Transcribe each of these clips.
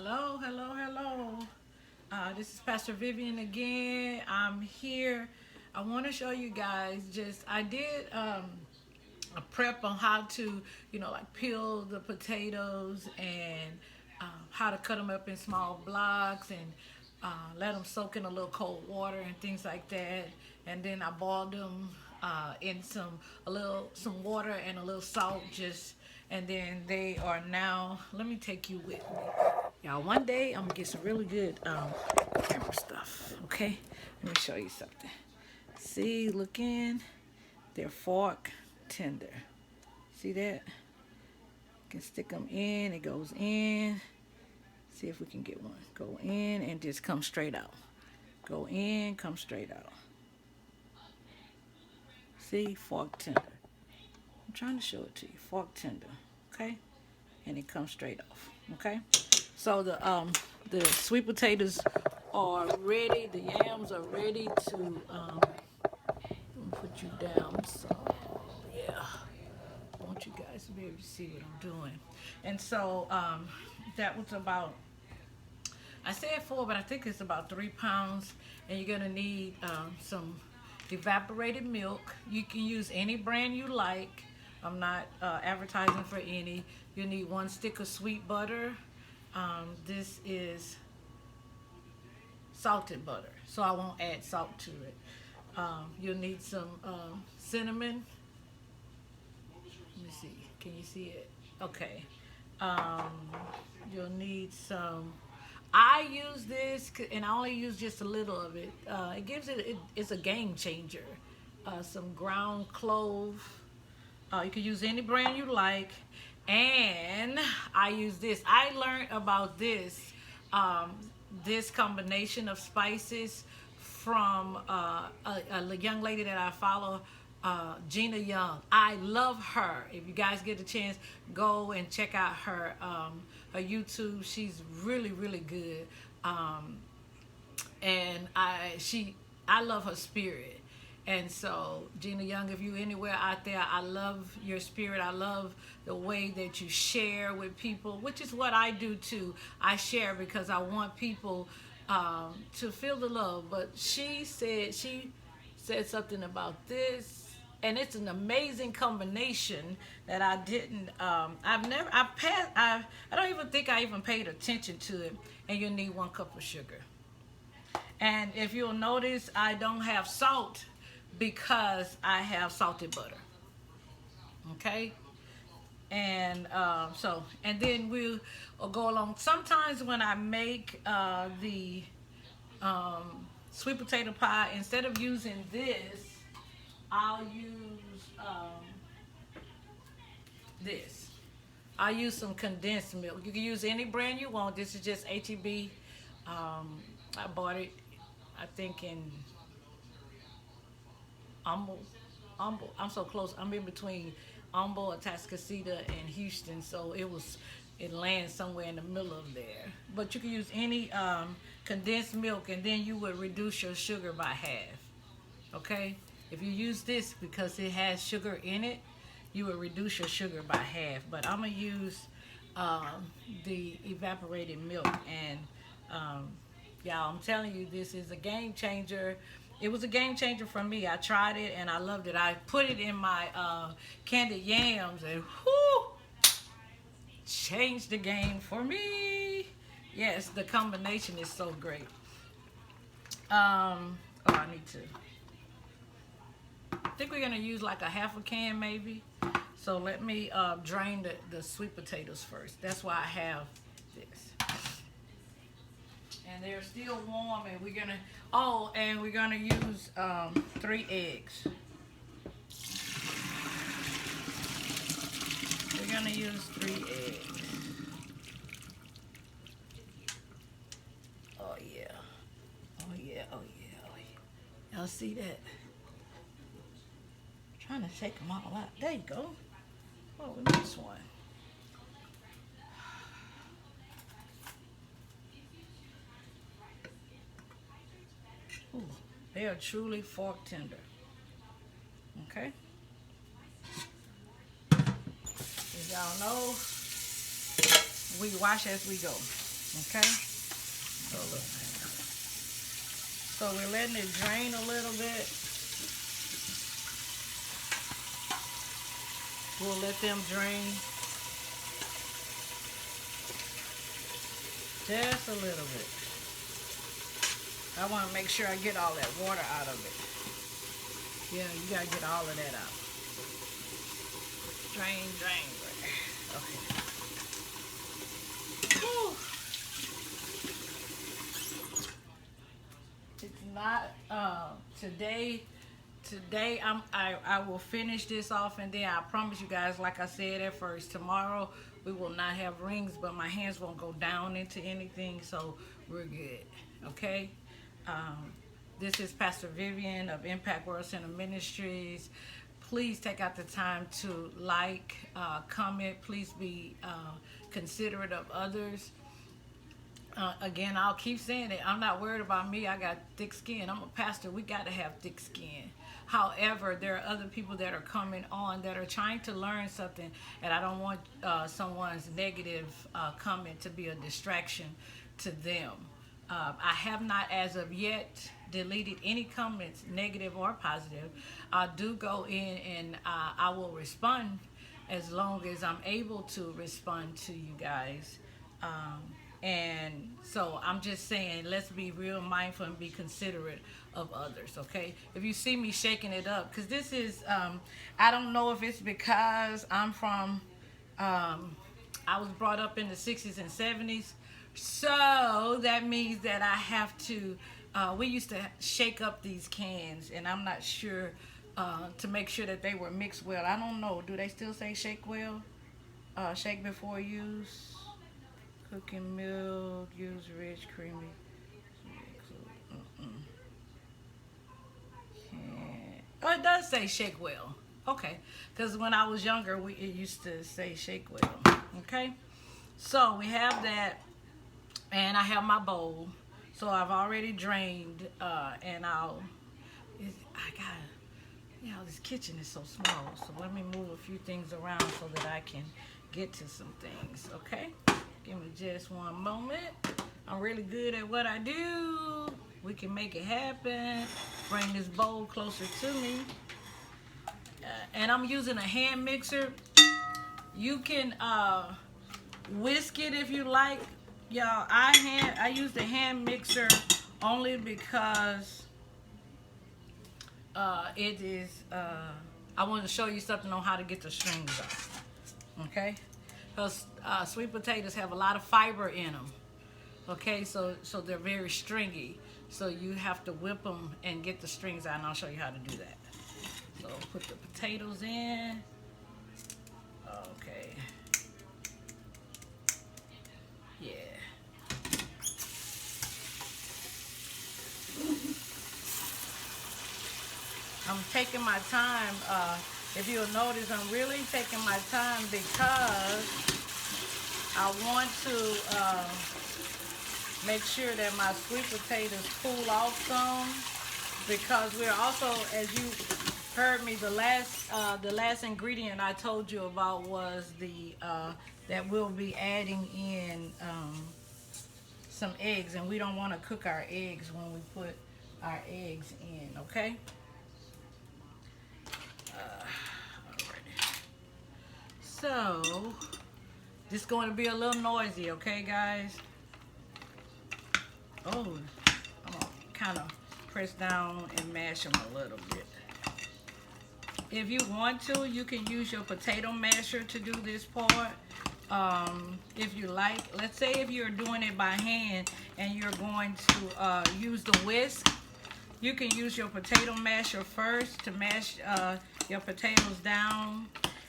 Hello, hello, hello. This is Pastor Vivian again. I'm here. I want to show you guys I did a prep on how to, like peel the potatoes and how to cut them up in small blocks and let them soak in a little cold water and things like that. And then I boiled them in some water and a little salt and then they are now, let me take you with me. Y'all, one day I'm gonna get some really good camera stuff, okay? Let me show you something. See, look in. They're fork tender. See that? Can stick them in, it goes in. See if we can get one. Go in and just come straight out. Go in, come straight out. See, fork tender. I'm trying to show it to you. Fork tender, okay? And it comes straight off, okay? So the sweet potatoes are ready. The yams are ready to put you down. So yeah, I want you guys to be able to see what I'm doing. And so that was about, I said 4, but I think it's about 3 pounds. And you're gonna need some evaporated milk. You can use any brand you like. I'm not advertising for any. You need 1 stick of sweet butter. This is salted butter, so I won't add salt to it. You'll need some cinnamon. Let me see. Can you see it? Okay. Um, you'll need some. I use this, and I only use just a little of it. It's a game changer. Some ground clove. You can use any brand you like. And I use this. I learned about this combination of spices from a young lady that I follow, Gina Young. I love her. If you guys get a chance, go and check out her YouTube. She's really, really good. And I love her spirit. And so, Gina Young, if you anywhere out there, I love your spirit. I love the way that you share with people, which is what I do too. I share because I want people to feel the love. But she said something about this, and it's an amazing combination that I didn't. I don't even think I even paid attention to it. And you need 1 cup of sugar. And if you'll notice, I don't have salt because I have salted butter. Okay? And and then we'll go along. Sometimes when I make the sweet potato pie, instead of using this, I'll use this. I'll use some condensed milk. You can use any brand you want. This is just HEB. I bought it, I think, in Humble. I'm so close. I'm in between Humble, Atascocita, and Houston, so it lands somewhere in the middle of there. But you can use any condensed milk, and then you would reduce your sugar by half. Okay? If you use this because it has sugar in it, you will reduce your sugar by half. But I'm gonna use the evaporated milk, and y'all, I'm telling you, this is a game changer. It was a game changer for me. I tried it and I loved it. I put it in my candied yams, and whoo, changed the game for me. Yes, the combination is so great. I need to. I think we're gonna use like a half a can maybe. So let me drain the sweet potatoes first. That's why I have this. And they're still warm, and we're gonna use 3 eggs. We're gonna use 3 eggs. Oh yeah. Oh yeah, oh yeah, oh yeah. Y'all see that? I'm trying to shake them all out. There you go. Oh, we missed one. Ooh, they are truly fork tender. Okay? As y'all know, we wash as we go. Okay? So look. So we're letting it drain a little bit. We'll let them drain just a little bit. I want to make sure I get all that water out of it. Yeah, you got to get all of that out. Drain, drain, drain. Okay. Whew. It's not today. Today I will finish this off, and then I promise you guys, like I said at first, tomorrow we will not have rings, but my hands won't go down into anything, so we're good. Okay. This is Pastor Vivian of Impact World Center Ministries. Please take out the time to like, comment. Please be considerate of others. Again, I'll keep saying it. I'm not worried about me. I got thick skin. I'm a pastor. We got to have thick skin. However, there are other people that are coming on that are trying to learn something, and I don't want someone's negative comment to be a distraction to them. I have not, as of yet, deleted any comments, negative or positive. I do go in and I will respond as long as I'm able to respond to you guys. And so I'm just saying, let's be real mindful and be considerate of others, okay? If you see me shaking it up, because this is, I don't know if it's because I'm from, I was brought up in the 60s and 70s. So that means that I have to, we used to shake up these cans, and I'm not sure, to make sure that they were mixed well. I don't know. Do they still say shake well? Shake before use. Cooking milk, use rich, creamy. Oh, it does say shake well. Okay. Because when I was younger, it used to say shake well. Okay. So we have that. And I have my bowl. So I've already drained. And this kitchen is so small. So let me move a few things around so that I can get to some things. Okay. Give me just one moment. I'm really good at what I do. We can make it happen. Bring this bowl closer to me. And I'm using a hand mixer. You can whisk it if you like. Y'all, I use the hand mixer only because it is, I want to show you something on how to get the strings off. Okay? Because sweet potatoes have a lot of fiber in them. Okay, so they're very stringy. So you have to whip them and get the strings out, and I'll show you how to do that. So put the potatoes in. Okay. Yeah. I'm taking my time. If you'll notice, I'm really taking my time because I want to make sure that my sweet potatoes cool off some, because we're also, as you heard me, the last ingredient I told you about was the that we'll be adding in some eggs, and we don't want to cook our eggs when we put our eggs in. Okay. So, this is going to be a little noisy, okay, guys? Oh, I'm going to kind of press down and mash them a little bit. If you want to, you can use your potato masher to do this part. If you like, let's say if you're doing it by hand and you're going to use the whisk, you can use your potato masher first to mash your potatoes down,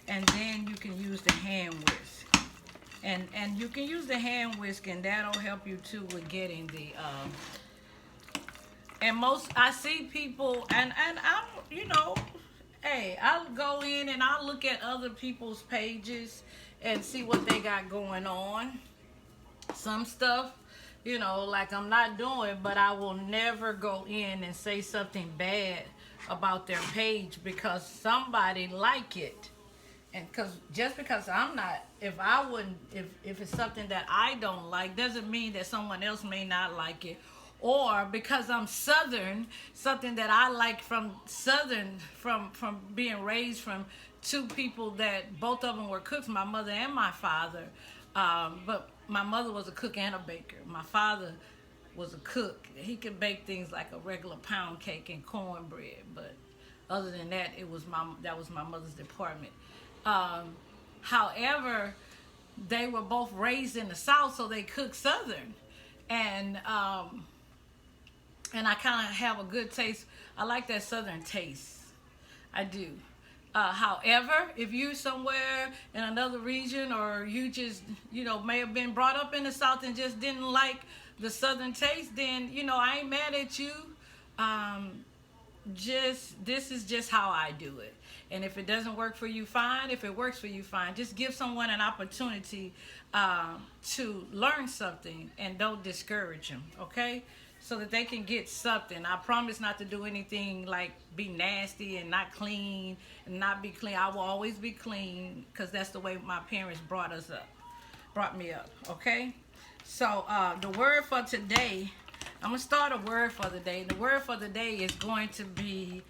and then you can use the hand whisk. And you can use the hand whisk, and that'll help you too with getting the and most, I see people, and I'm, you know, hey, I'll go in and I'll look at other people's pages and see what they got going on. Some stuff, you know, like I'm not doing, but I will never go in and say something bad about their page because somebody like it. And because just because I'm not, if I wouldn't, if it's something that I don't like, doesn't mean that someone else may not like it. Or because I'm Southern, something that I like from Southern, from being raised from two people that both of them were cooks, my mother and my father. But my mother was a cook and a baker. My father was a cook. He could bake things like a regular pound cake and cornbread, but other than that, that was my mother's department. Um, However, they were both raised in the South, so they cook Southern, and and I kind of have a good taste. I like that Southern taste. I do. However, if you somewhere in another region, or you just, may have been brought up in the South and just didn't like the Southern taste, then, I ain't mad at you. Um, this is just how I do it. And if it doesn't work for you, fine. If it works for you, fine. Just give someone an opportunity to learn something, and don't discourage them, okay? So that they can get something. I promise not to do anything like be nasty and not clean and not be clean. I will always be clean because that's the way my parents brought me up, okay? So the word for today, I'm going to start a word for the day. The word for the day is going to be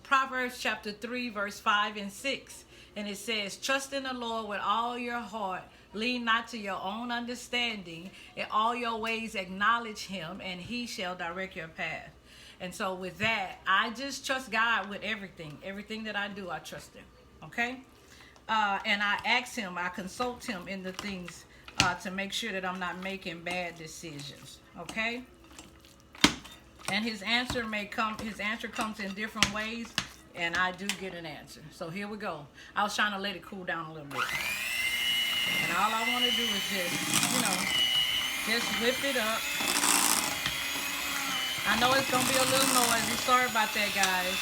Proverbs chapter 3, verse 5 and 6. And it says, trust in the Lord with all your heart. Lean not to your own understanding. In all your ways acknowledge him, and he shall direct your path. And so with that, I just trust God with everything. Everything that I do, I trust him. Okay? And I ask him, I consult him in the things to make sure that I'm not making bad decisions. Okay? And his answer comes in different ways, and I do get an answer. So here we go. I was trying to let it cool down a little bit. And all I want to do is just whip it up. I know it's going to be a little noisy. Sorry about that, guys.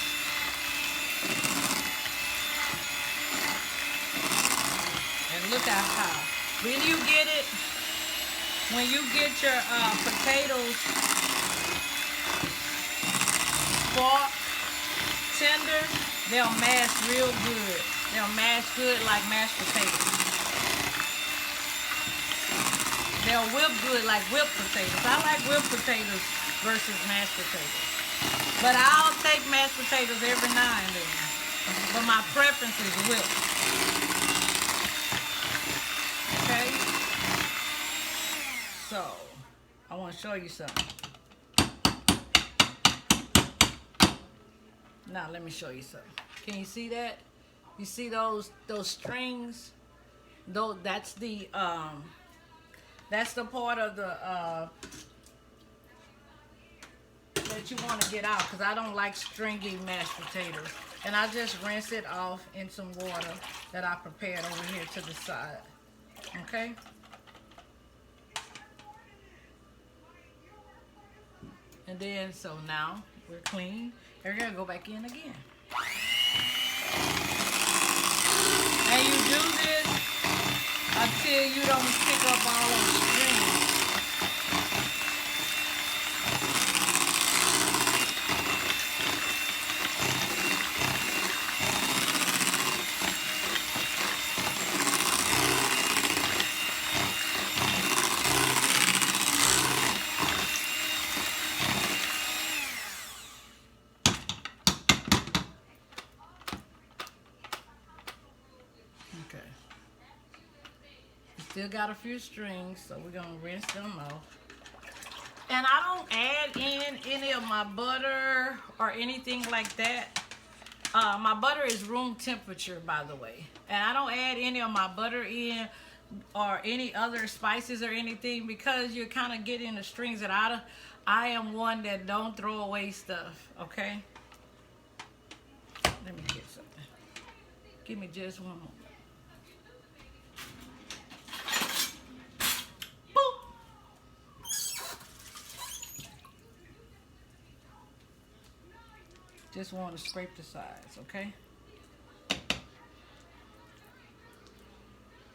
And look at how. When you get it, when you get your potatoes spark tender, they'll mash real good. They'll mash good like mashed potatoes. They'll whip good like whipped potatoes. I like whipped potatoes versus mashed potatoes. But I'll take mashed potatoes every now and then. But my preference is whipped. Okay? So, I want to show you something. Now, let me show you something. Can you see that? You see those strings? That's the part of the that you want to get out, because I don't like stringy mashed potatoes. And I just rinse it off in some water that I prepared over here to the side. Okay? And then, so now we're clean. We're going to go back in again. And you do this until you don't pick up all those strings. Okay. Still got a few strings, so we're going to rinse them off. And I don't add in any of my butter or anything like that. My butter is room temperature, by the way. And I don't add any of my butter in or any other spices or anything, because you're kind of getting the strings that I am one that don't throw away stuff, okay? Let me get something. Give me just one moment. Just want to scrape the sides, okay?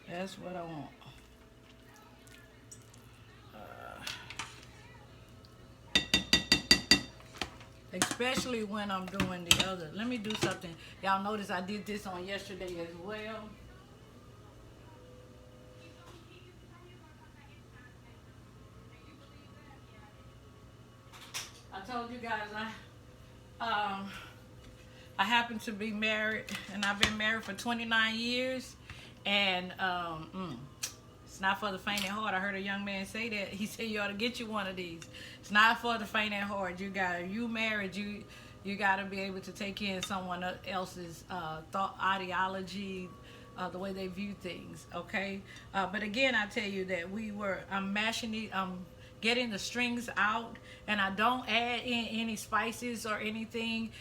That's what I want. especially when I'm doing the other. Let me do something. Y'all notice I did this on yesterday as well. I told you guys I happen to be married, and I've been married for 29 years, and it's not for the faint at heart. I heard a young man say that. He said you ought to get you one of these. It's not for the faint at heart. You married, you got to be able to take in someone else's thought, ideology, the way they view things. Okay, but again, I tell you that I'm mashing it. Getting the strings out, and I don't add in any spices or anything,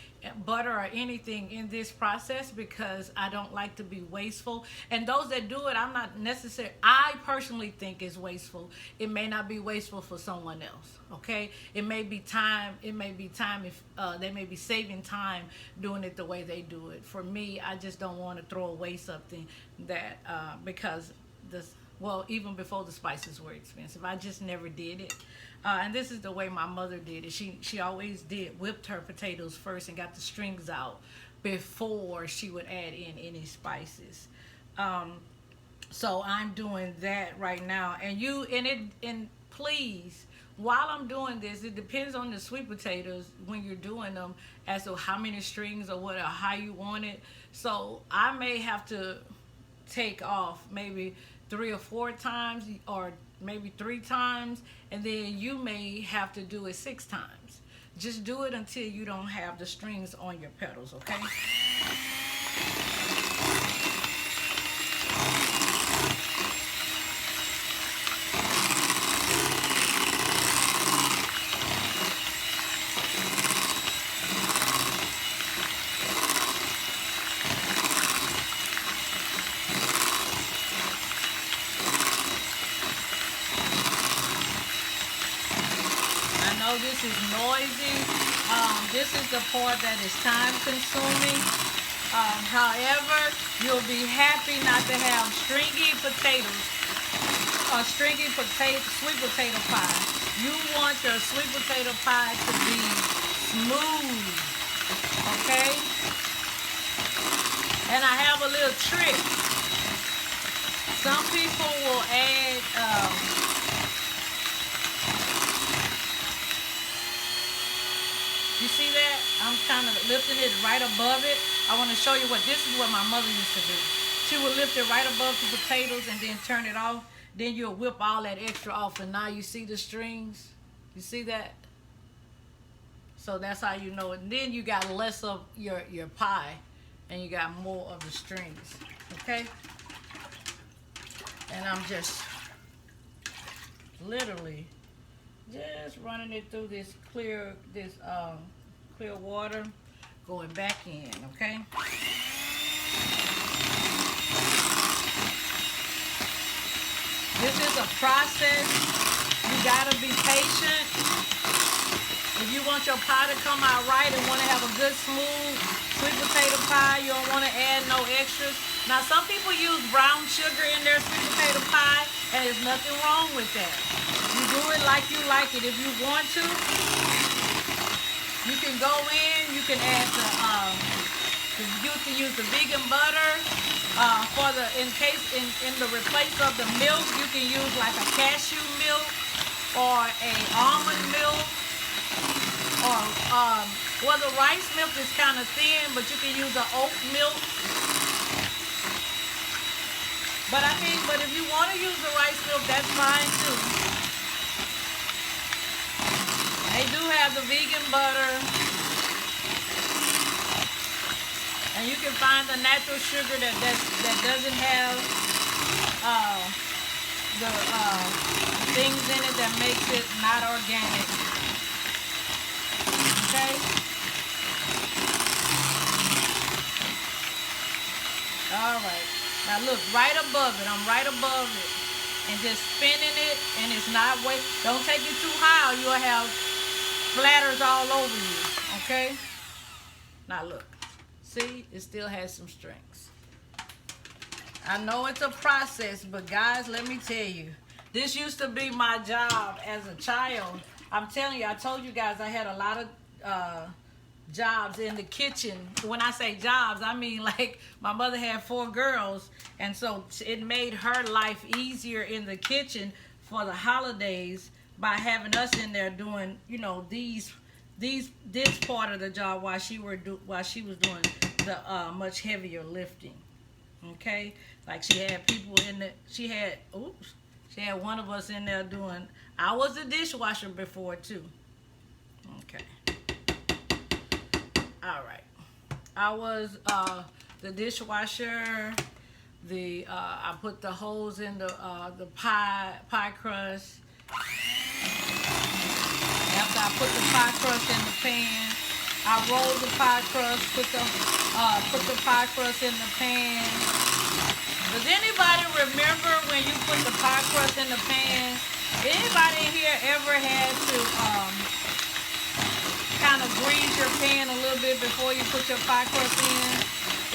butter or anything in this process, because I don't like to be wasteful. And those that do it, I'm not necessarily, I personally think is wasteful. It may not be wasteful for someone else. Okay, it may be time if they may be saving time doing it the way they do it. For me, I just don't want to throw away something that because this, well, even before the spices were expensive, I just never did it. And this is the way my mother did it. She always whipped her potatoes first and got the strings out before she would add in any spices. So I'm doing that right now. And please, while I'm doing this, it depends on the sweet potatoes when you're doing them as to how many strings or what or how you want it. So I may have to take off maybe 3 or 4 times, or maybe 3 times, and then you may have to do it 6 times. Just do it until you don't have the strings on your petals, okay? This is noisy. This is the part that is time consuming. However, you'll be happy not to have stringy potatoes or sweet potato pie. You want your sweet potato pie to be smooth, okay? And I have a little trick. Some people will add you see that? I'm kind of lifting it right above it. I want to show you this is what my mother used to do. She would lift it right above the potatoes and then turn it off. Then you'll whip all that extra off, and now you see the strings. You see that? So that's how you know it. And then you got less of your pie, and you got more of the strings. Okay? And I'm just literally just running it through this clear water, going back in, okay? This is a process. You gotta be patient. If you want your pie to come out right and want to have a good smooth sweet potato pie, you don't want to add no extras. Now some people use brown sugar in their sweet potato pie, and there's nothing wrong with that. You do it like you like it. If you want to, you can go in, you can add you can use the vegan butter in the replace of the milk. You can use like a cashew milk or a almond milk, or well, the rice milk is kind of thin, but you can use the oat milk. But if you want to use the rice milk, that's fine too. They do have the vegan butter, and you can find the natural sugar that doesn't have the things in it that makes it not organic. Okay. All right. Now look, right above it. I'm right above it, and just spinning it, and it's not don't take it too high, or you'll have splatters all over you. Okay. Now look. See, it still has some strings. I know it's a process, but guys, let me tell you, this used to be my job as a child. I'm telling you, I told you guys I had a lot of jobs in the kitchen. When I say jobs, I mean like my mother had 4 girls, and so it made her life easier in the kitchen for the holidays by having us in there doing, you know, this part of the job while she was doing the much heavier lifting. Okay, like she had people in the she had one of us in there doing. I was the dishwasher before too. Okay. All right. I was the dishwasher. I put the holes in the pie crust. After I put the pie crust in the pan, I rolled the pie crust. Put the pie crust in the pan. Does anybody remember when you put the pie crust in the pan? Anybody in here ever had to kind of grease your pan a little bit before you put your pie crust in?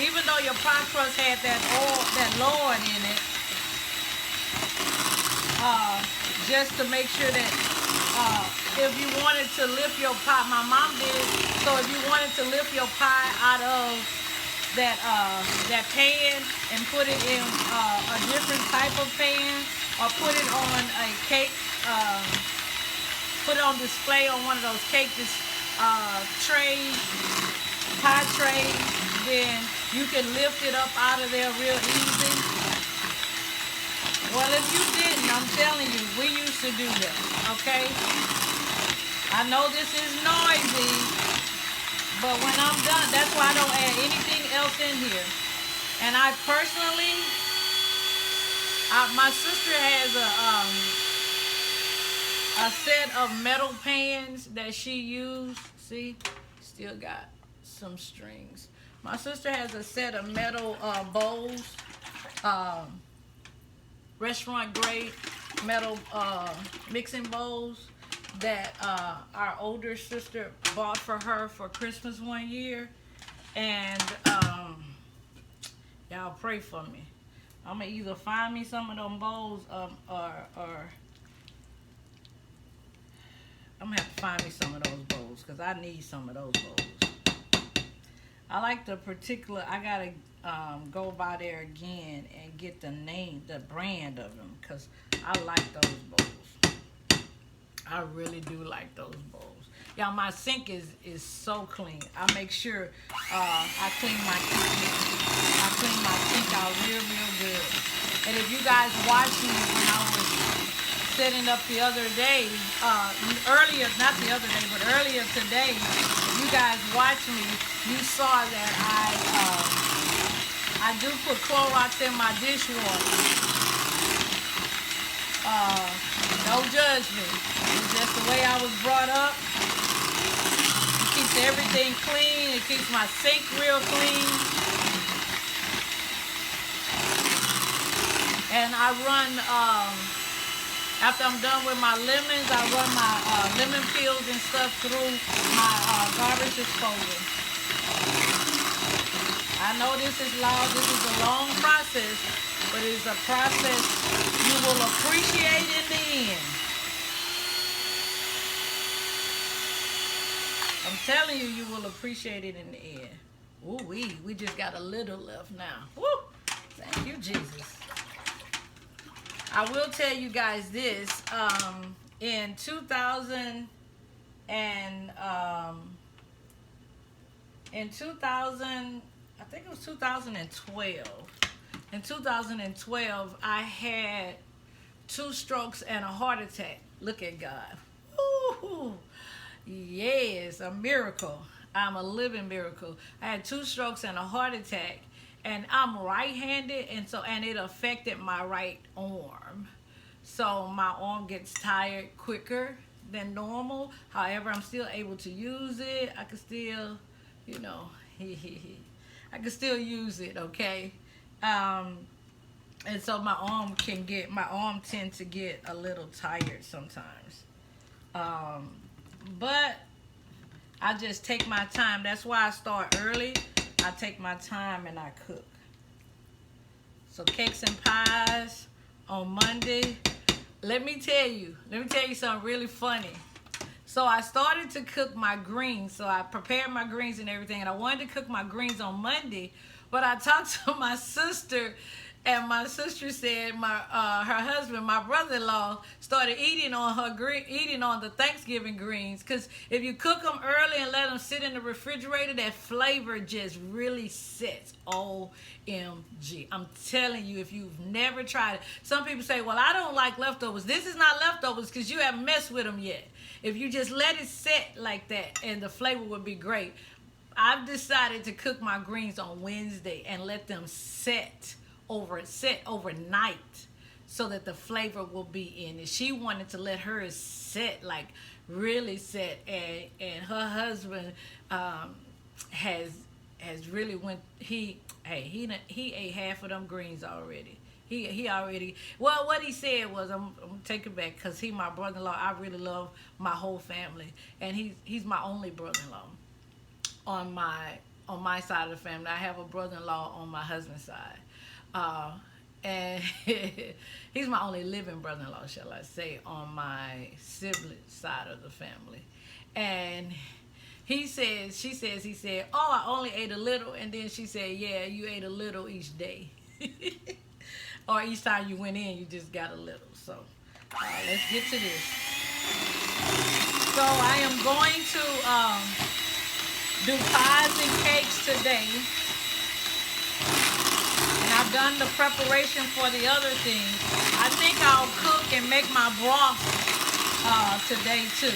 Even though your pie crust had that lard in it, just to make sure that if you wanted to lift your pie, my mom did. So if you wanted to lift your pie out of that pan and put it in a different type of pan, or put it on a cake, put it on display on one of those cake trays, pie trays, then you can lift it up out of there real easy. Well, if you didn't, I'm telling you, we used to do that, okay? I know this is noisy, but when I'm done, that's why I don't add anything else in here. And I personally, my sister has a set of metal pans that she used. See, still got some strings. My sister has a set of metal bowls, restaurant grade metal mixing bowls that our older sister bought for her for Christmas one year. And y'all pray for me. I'm gonna either find me some of them bowls or I'm gonna have to find me some of those bowls because I need some of those bowls. I like the particular. I gotta go by there again and get the brand of them, because I like those bowls. I really do like those bowls. Y'all, my sink is so clean. I make sure I clean my sink out real good. And if you guys watched me when I was setting up the other day, not the other day, but earlier today, if you guys watched me, you saw that I do put Clorox in my dishwater. Don't judge me. It's just the way I was brought up. It keeps everything clean. It keeps my sink real clean. And I run, after I'm done with my lemons, I run my lemon peels and stuff through my garbage disposal. I know this is loud. This is a long process, but it's a process you will appreciate in the end. I'm telling you, you will appreciate it in the end. Ooh, we just got a little left now. Woo! Thank you, Jesus. I will tell you guys this. In 2000, I think it was 2012. In 2012, I had 2 strokes and a heart attack. Look at God. Ooh, yes, a miracle. I'm a living miracle. I had 2 strokes and a heart attack, and I'm right-handed, and it affected my right arm. So my arm gets tired quicker than normal. However, I'm still able to use it. I can still, I can still use it, okay? And so my arm tends to get a little tired sometimes. But I just take my time. That's why I start early. I take my time and I cook. So cakes and pies on Monday. Let me tell you something really funny. So I started to cook my greens. So I prepared my greens and everything, and I wanted to cook my greens on Monday, but I talked to my sister, and my sister said her husband, my brother-in-law, started eating on eating on the Thanksgiving greens, because if you cook them early and let them sit in the refrigerator, that flavor just really sets. OMG. I'm telling you, if you've never tried it. Some people say, well, I don't like leftovers. This is not leftovers because you haven't messed with them yet. If you just let it set like that, and the flavor would be great. I've decided to cook my greens on Wednesday and let them set overnight, so that the flavor will be in it. She wanted to let hers set, like really set, and her husband has really went. He ate half of them greens already. He already, well, what he said was, I'm gonna take it back, because he my brother-in-law. I really love my whole family, and he's my only brother-in-law on my side of the family. I have a brother-in-law on my husband's side, and he's my only living brother-in-law, shall I say, on my sibling side of the family. And he said, oh, I only ate a little. And then she said, yeah, you ate a little each day. Or each time you went in, you just got a little. So let's get to this. So I am going to do pies and cakes today. And I've done the preparation for the other things. I think I'll cook and make my broth today too,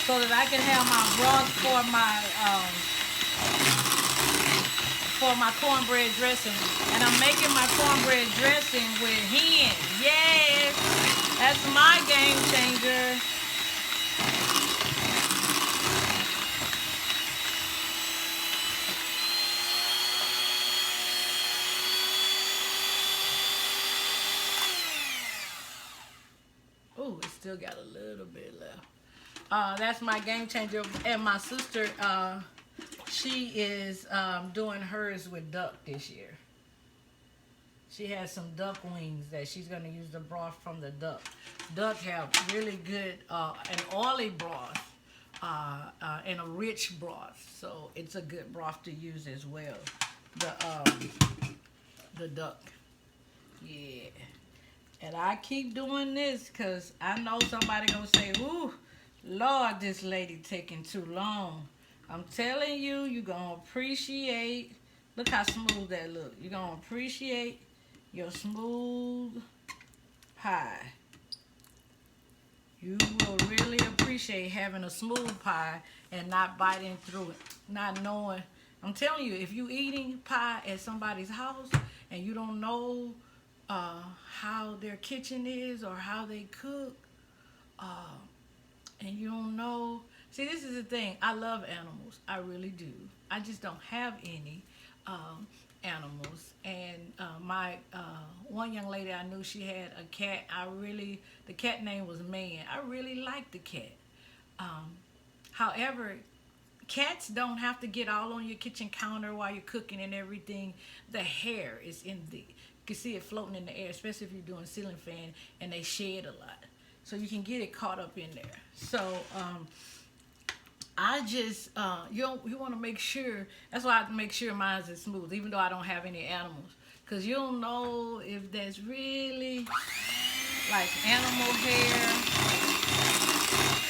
so that I can have my broth for my cornbread dressing. And I'm making my cornbread dressing with hen. Yes, that's my game changer. Ooh, it still got a little bit left. That's my game changer. And my sister, she is doing hers with duck this year. She has some duck wings that she's going to use the broth from the duck. Duck have really good an oily broth and a rich broth. So it's a good broth to use as well. The duck. Yeah. And I keep doing this because I know somebody going to say, ooh, Lord, this lady taking too long. I'm telling you, you're going to appreciate. Look how smooth that look. You're going to appreciate your smooth pie. You will really appreciate having a smooth pie and not biting through it. Not knowing. I'm telling you, if you're eating pie at somebody's house and you don't know how their kitchen is or how they cook, and you don't know. See, this is the thing. I love animals. I really do. I just don't have any animals. And my one young lady I knew, she had a cat. The cat name was Man. I really liked the cat. However, cats don't have to get all on your kitchen counter while you're cooking and everything. The hair is in the, you can see it floating in the air, especially if you're doing ceiling fan and they shed a lot. So you can get it caught up in there. So I just, you want to make sure, that's why I make sure mine is smooth, even though I don't have any animals. Because you don't know if that's really like animal hair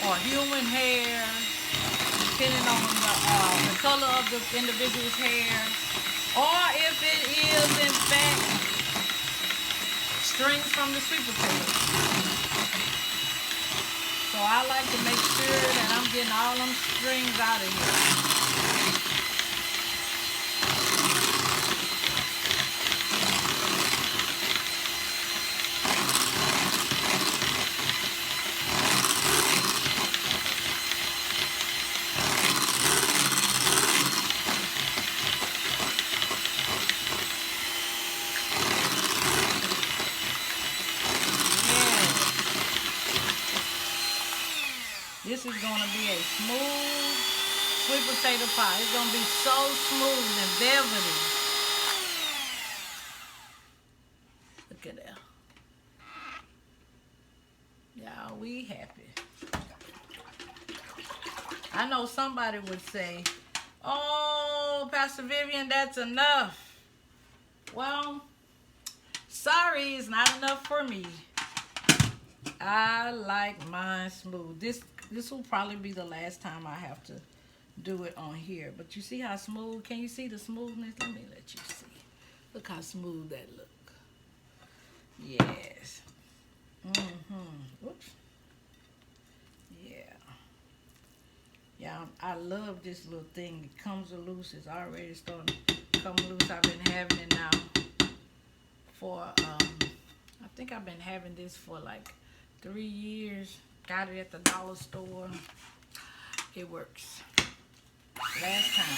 or human hair, depending on the color of the individual's hair, or if it is in fact strings from the sweet potato. So I like to make sure that I'm getting all them strings out of here. This is going to be a smooth sweet potato pie. It's going to be so smooth and velvety. Look at that. Y'all, we happy. I know somebody would say, oh, Pastor Vivian, that's enough. Well, sorry, it's not enough for me. I like mine smooth. This will probably be the last time I have to do it on here. But you see how smooth? Can you see the smoothness? Let me let you see. Look how smooth that look. Yes. Oops. Yeah. Yeah, I love this little thing. It comes loose. It's already starting to come loose. I've been having it now for, I think I've been having this for like 3 years. Got it at the dollar store. It works. Last time.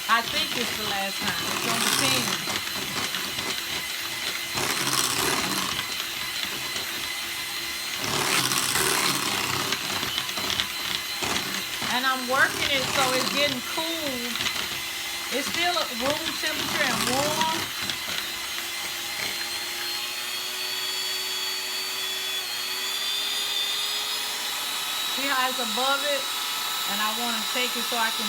I think it's the last time. It's on the pen. And I'm working it so it's getting cool. It's still at room temperature and warm. See how it's above it? And I want to take it so I can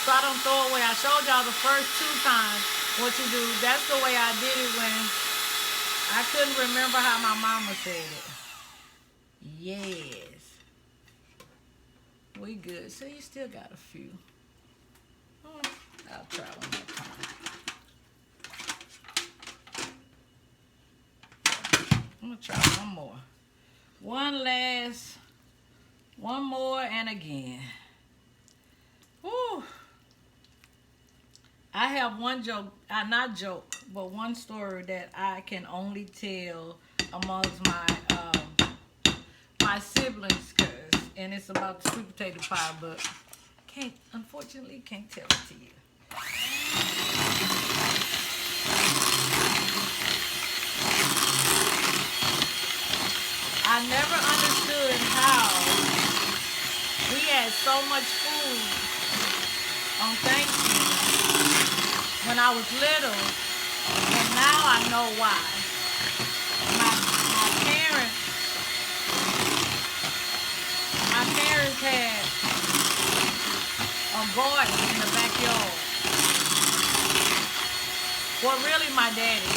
so I don't throw it away. I showed y'all the first 2 times what you do. That's the way I did it when I couldn't remember how my mama said it. Yes. We good. So you still got a few. I'll try one more time. I'm gonna try one more. One more and again. Woo. I have one joke, not joke, but one story that I can only tell amongst my siblings, and it's about the sweet potato pie, but unfortunately can't tell it to you. I never understood how we had so much food on Thanksgiving when I was little, and now I know why. My parents had a garden in the backyard. Well, really, my daddy.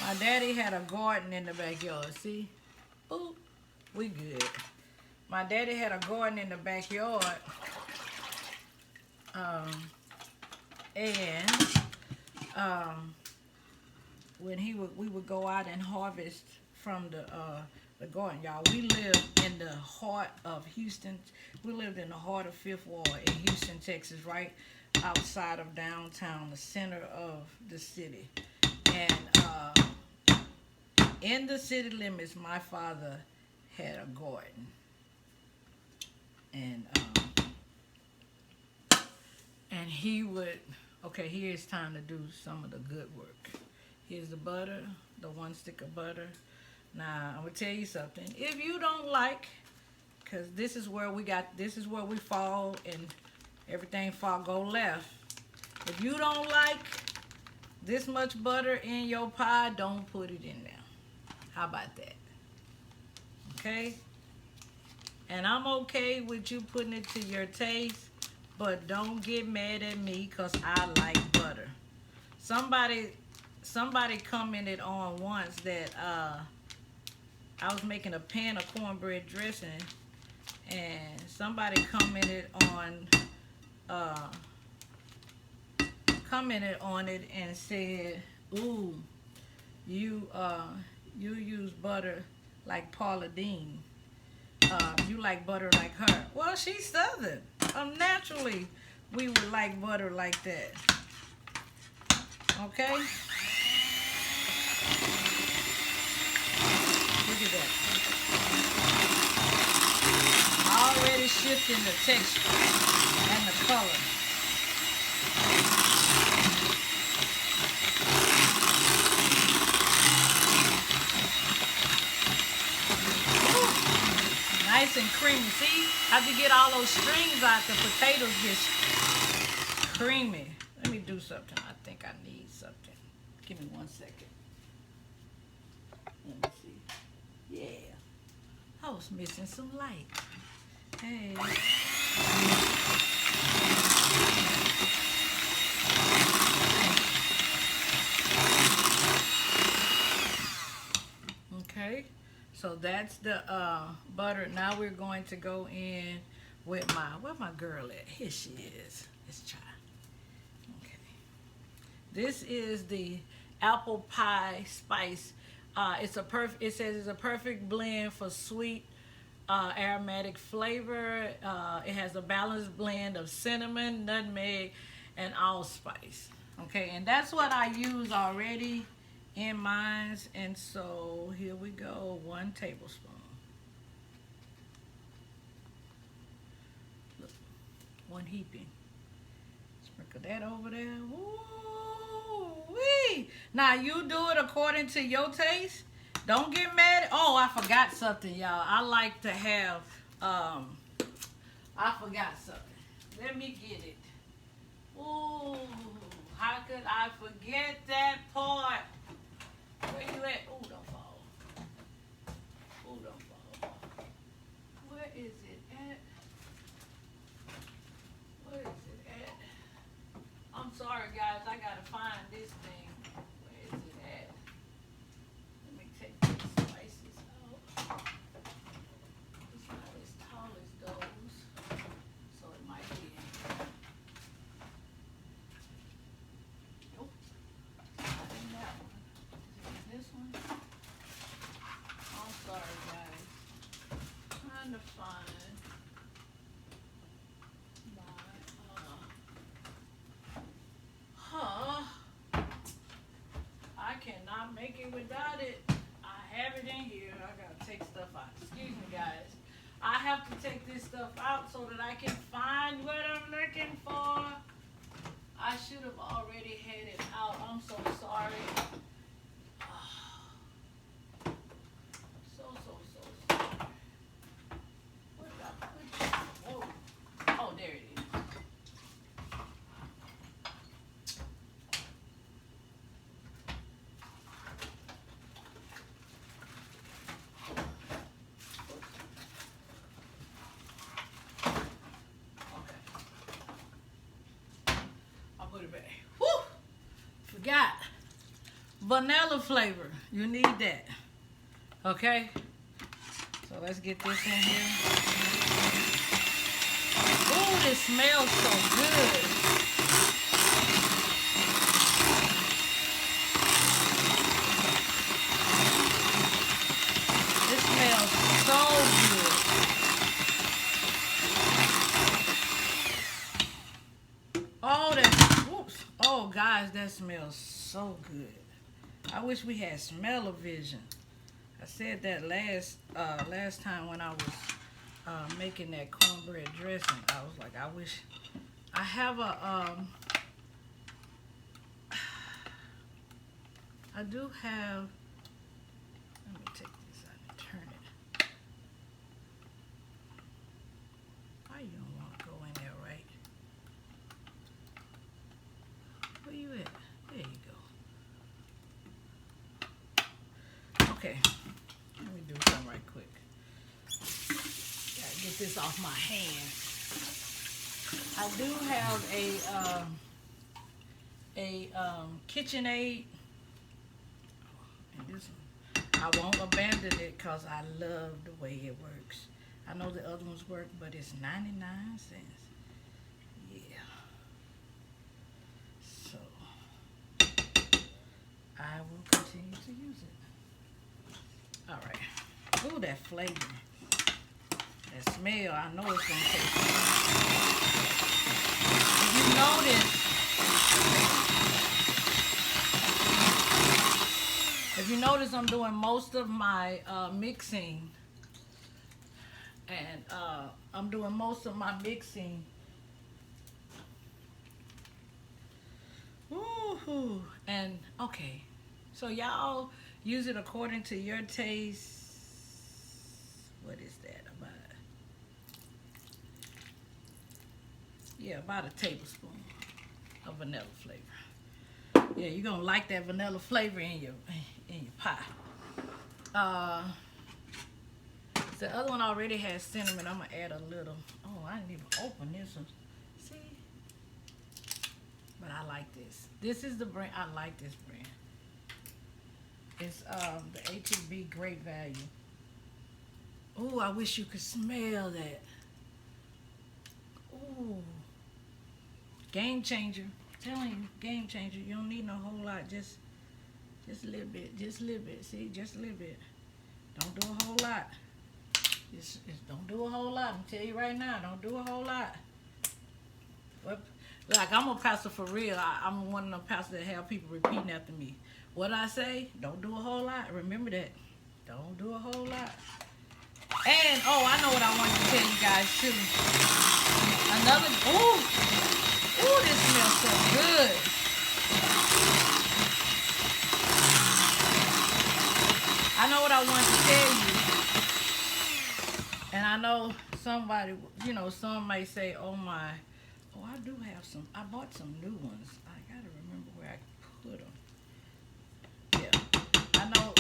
My daddy had a garden in the backyard. See? Ooh, we good. My daddy had a garden in the backyard. When we would go out and harvest from the garden, y'all. We lived in the heart of Houston. We lived in the heart of Fifth Ward in Houston, Texas, right outside of downtown, the center of the city. And in the city limits, my father had a garden. And he would, okay, here's time to do some of the good work. Here's the butter, the 1 stick of butter. Now, I'm going to tell you something. If you don't like, because this is where we fall and everything go left. If you don't like this much butter in your pie, don't put it in there. How about that? Okay? And I'm okay with you putting it to your taste, but don't get mad at me because I like butter. Somebody commented on once that I was making a pan of cornbread dressing, and somebody commented on it and said, "Ooh, you use butter like Paula Deen. You like butter like her." Well, she's Southern. Naturally, we would like butter like that. Okay? Look at that. Already shifting the texture and the color. creamy. See, after you get all those strings out, the potatoes get creamy. Let me do something. I think I need something. Give me 1 second. Let me see. Yeah. I was missing some light. Hey. Okay. So that's the butter. Now we're going to go in with where my girl at? Here she is. Let's try. Okay. This is the apple pie spice. It says it's a perfect blend for sweet, aromatic flavor. It has a balanced blend of cinnamon, nutmeg, and allspice. Okay, and that's what I use already in mine. And so here we go, 1 tablespoon. Look, 1 heaping. Sprinkle that over there. Woo-wee. Now you do it according to your taste. Don't get mad. Oh, I forgot something, y'all. I like to have, I forgot something. Let me get it. Ooh, how could I forget that part? Where you at? Ooh, don't fall. Ooh, don't fall. Where is it at? Where is it at? I'm sorry, guys. I gotta find this thing. Where is it at? Let me take these spices out. It's not as tall as those, so it might be. Nope. Not in that one. Is it in this one? I'm sorry, guys. Trying to find my I cannot make it without it. I have it in here. I gotta take stuff out. Excuse me, guys. I have to take this stuff out so that I can find what I'm looking for. I should have already had it out. I'm so sorry. So sorry. What did I put? Whoa. Oh, there it is. Woo! Forgot. Vanilla flavor. You need that. Okay? So let's get this in here. Ooh, this smells so good. This smells so good. Oh, oh, guys, that smells so good. I wish we had smell-o-vision. I said that last time when I was making that cornbread dressing. I was like, I wish I have I do have. Let me take this out and turn it. Why you don't want to go in there, right? Where you at? There you go. Okay, let me do something right quick. Gotta get this off my hand. I do have a KitchenAid, and this one I won't abandon it because I love the way it works. I know the other ones work, but it's 99 cents. Yeah. So I will continue to use it. All right. Ooh, that flavor. That smell, I know it's going to taste good. If you notice, I'm doing most of my mixing. And I'm doing most of my mixing. Woohoo! And okay, so y'all use it according to your taste. What is that about? Yeah, about a tablespoon of vanilla flavor. Yeah, you're gonna like that vanilla flavor in your pie. Uh, the other one already has cinnamon. I'm gonna add a little. Oh, I didn't even open this one. See? But I like this. This is the brand. I like this brand. It's the H-E-B Great Value. Oh, I wish you could smell that. Ooh. Game changer. I'm telling you, game changer. You don't need no whole lot. Just a little bit. Just a little bit. See, just a little bit. Don't do a whole lot. Just don't do a whole lot. I'm tell you right now, don't do a whole lot. But, like, I'm a pastor for real. I'm one of the pastors that have people repeating after me. What I say, don't do a whole lot. Remember that. Don't do a whole lot. And, oh, I know what I want to tell you guys, too. Another, ooh, this smells so good. I know what I want to tell you. And I know somebody, you know, some may say, oh my, I do have some, I bought some new ones. I got to remember where I put them. Yeah, I know,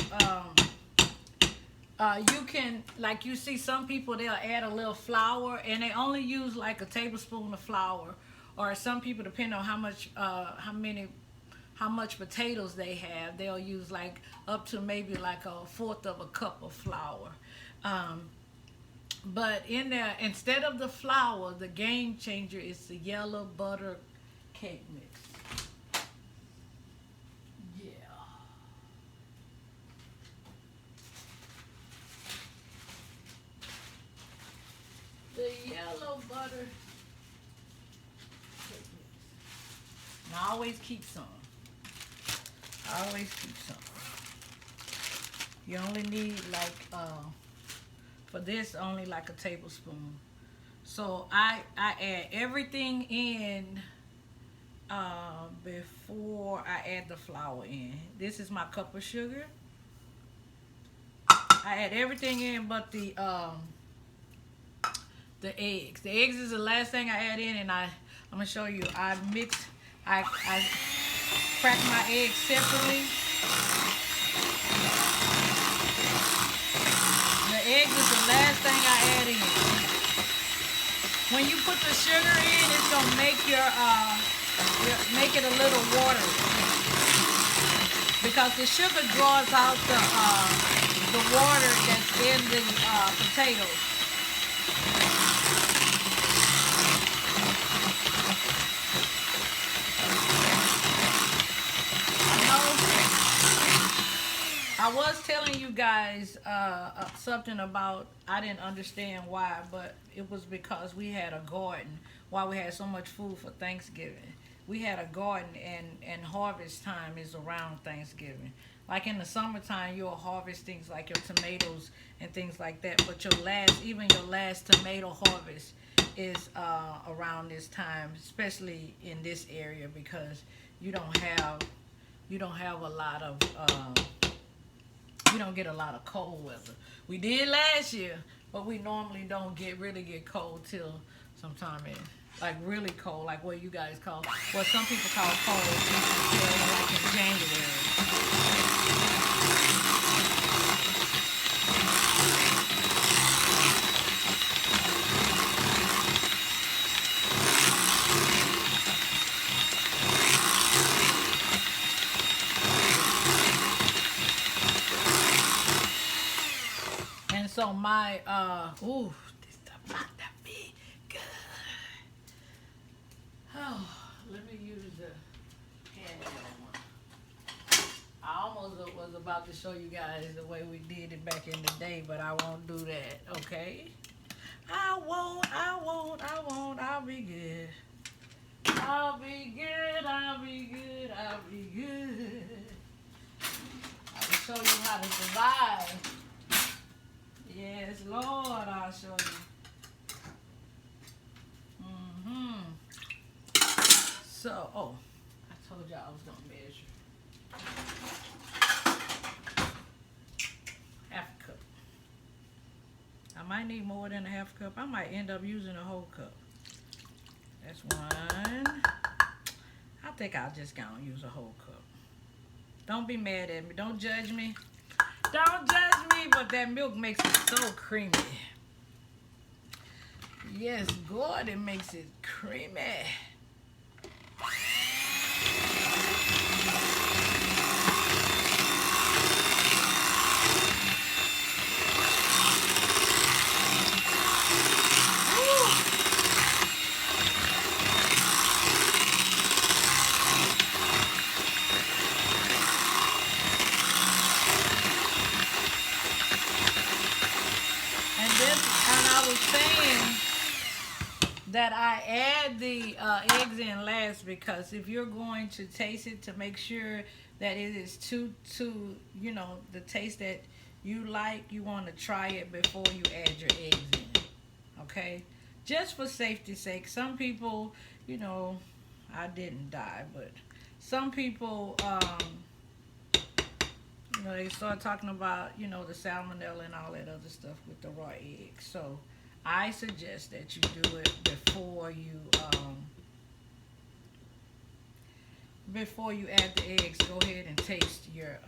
you can, like you see some people, they'll add a little flour and they only use like a tablespoon of flour. Or some people, depending on how much potatoes they have, they'll use like up to maybe like a fourth of a cup of flour. But in there, instead of the flour, the game changer is the yellow butter cake mix. Yeah. The yellow butter cake mix. And I always keep some. You only need like for this only like a tablespoon. So I add everything in before I add the flour in. This is my cup of sugar. I add everything in but the eggs. The eggs is the last thing I add in, and I'm gonna show you. I crack my eggs separately. The eggs is the last thing I add in. When you put the sugar in, it's gonna make make it a little watery because the sugar draws out the water that's in the potatoes. I was telling you guys something about, I didn't understand why, but it was because we had a garden. Why we had so much food for Thanksgiving. We had a garden, and harvest time is around Thanksgiving. Like in the summertime, you'll harvest things like your tomatoes and things like that. But even your last tomato harvest is around this time, especially in this area, because you don't have a lot of we don't get a lot of cold weather. We did last year, but we normally don't really get cold till sometime in, like really cold, like what you guys call, what some people call cold, like in January. So my, this stuff not that big. Good. Oh, let me use the handheld one. I almost was about to show you guys the way we did it back in the day, but I won't do that, okay? I won't, I'll be good. I'll be good. I'll show you how to survive. Yes, Lord, I'll show you. So, I told y'all I was going to measure. Half a cup. I might need more than a half cup. I might end up using a whole cup. That's one. I think I'll just go and use a whole cup. Don't be mad at me. Don't judge me. Don't judge me, but that milk makes it so creamy. Yes, God, it makes it creamy. And I was saying that I add the eggs in last because if you're going to taste it to make sure that it is the taste that you like, you want to try it before you add your eggs in. Okay? Just for safety's sake. Some people, I didn't die, but some people, they start talking about, the salmonella and all that other stuff with the raw eggs. So I suggest that you do it before you add the eggs. Go ahead and taste your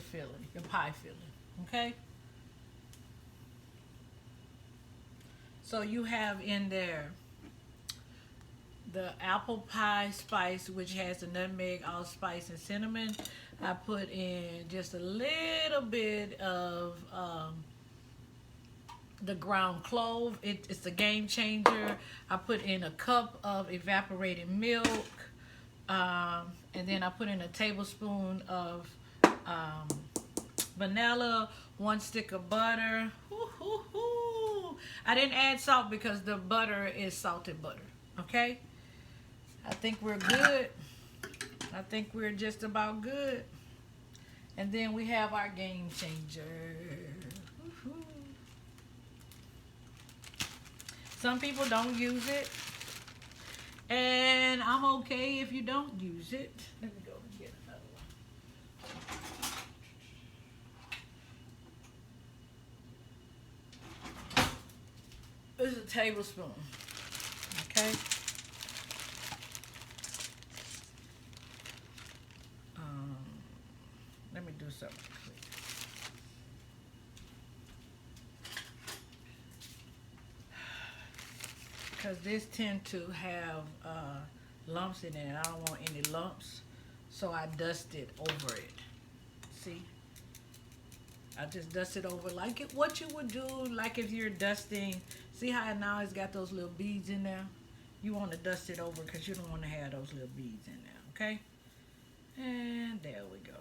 filling, your pie filling. Okay? So you have in there the apple pie spice, which has the nutmeg, allspice, and cinnamon. I put in just a little bit of the ground clove. It's a game changer. I put in a cup of evaporated milk, and then I put in a tablespoon of vanilla, 1 stick of butter. I didn't add salt because the butter is salted butter. Okay? I think we're good. I think we're just about good. And then we have our game changer. Some people don't use it. And I'm okay if you don't use it. Let me go and get another one. This is a tablespoon. Okay? Let me do something quick. Because this tend to have lumps in it, and I don't want any lumps, so I dust it over it. See? I just dust it over like what you would do, like if you're dusting. See how now it's got those little beads in there? You want to dust it over because you don't want to have those little beads in there, okay? And there we go.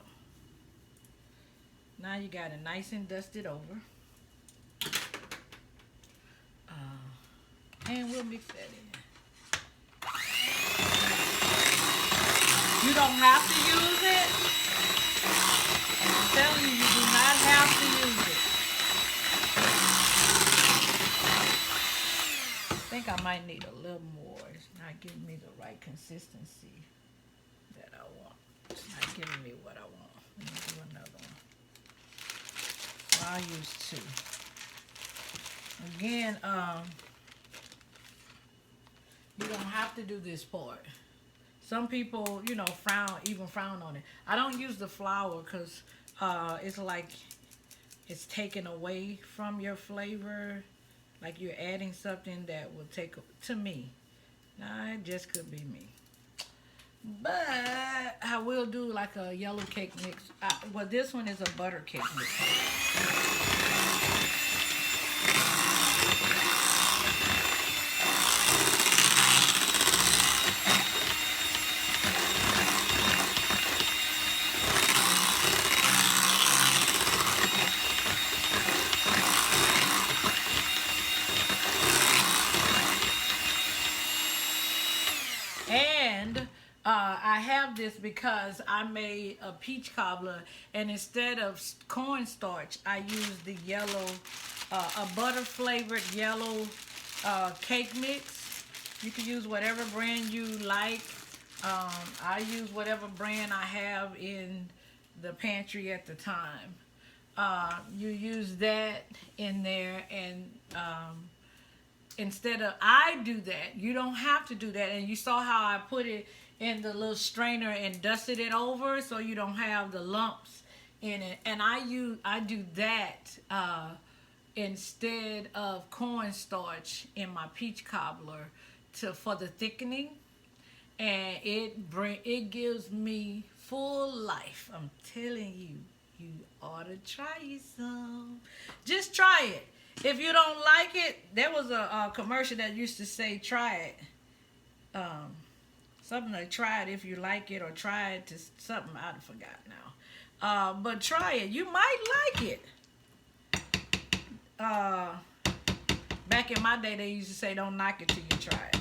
Now you got it nice and dusted over. And we'll mix that in. You don't have to use it. I'm telling you, you do not have to use it. I think I might need a little more. It's not giving me the right consistency that I want. It's not giving me what I want. Let me do another one. So I'll use 2. Again, you don't have to do this part. Some people, frown on it. I don't use the flour because it's like it's taken away from your flavor. Like you're adding something that will take, to me. Now, it just could be me. But I will do like a yellow cake mix. Well, this one is a butter cake mix. I have this because I made a peach cobbler, and instead of cornstarch, I used the yellow, a butter flavored yellow cake mix. You can use whatever brand you like. I use whatever brand I have in the pantry at the time. You use that in there, and instead of, I do that. You don't have to do that. And you saw how I put it in the little strainer and dusted it over so you don't have the lumps in it. And I do that instead of cornstarch in my peach cobbler for the thickening, and it gives me full life. I'm telling you, you ought to try some. Just try it. If you don't like it, there was a commercial that used to say, try it. Something like, try it if you like it, or try it to something, I forgot now. But try it. You might like it. Back in my day, they used to say, don't knock it till you try it.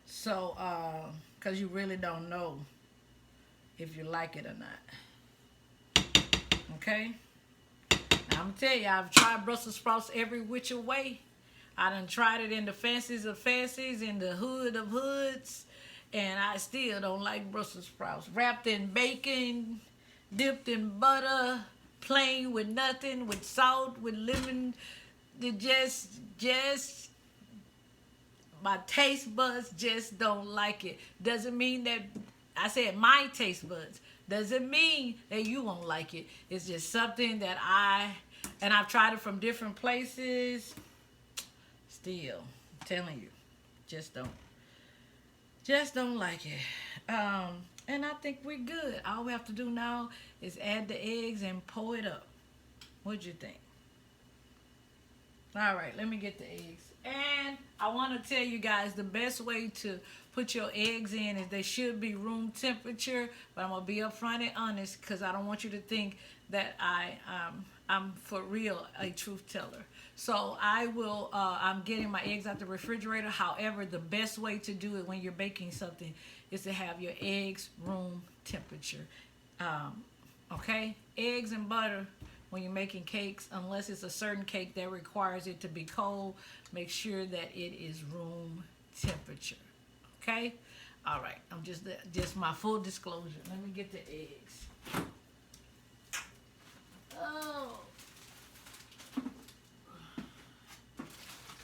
So, because you really don't know if you like it or not. Okay? Now, I'm going to tell you, I've tried Brussels sprouts every which way. I done tried it in the fanciest of fancies, in the hood of hoods, and I still don't like Brussels sprouts. Wrapped in bacon, dipped in butter, plain with nothing, with salt, with lemon. Just my taste buds just don't like it. Doesn't mean that, I said my taste buds, doesn't mean that you won't like it. It's just something that I've tried it from different places. Still, I'm telling you, just don't like it. And I think we're good. All we have to do now is add the eggs and pour it up. What'd you think? All right, let me get the eggs. And I want to tell you guys, the best way to put your eggs in is they should be room temperature. But I'm going to be upfront and honest, because I don't want you to think that I'm for real a truth teller. So I'm getting my eggs out the refrigerator. However, the best way to do it when you're baking something is to have your eggs room temperature. Okay? Eggs and butter, when you're making cakes, unless it's a certain cake that requires it to be cold, make sure that it is room temperature. Okay? All right. I'm just my full disclosure. Let me get the eggs. Oh.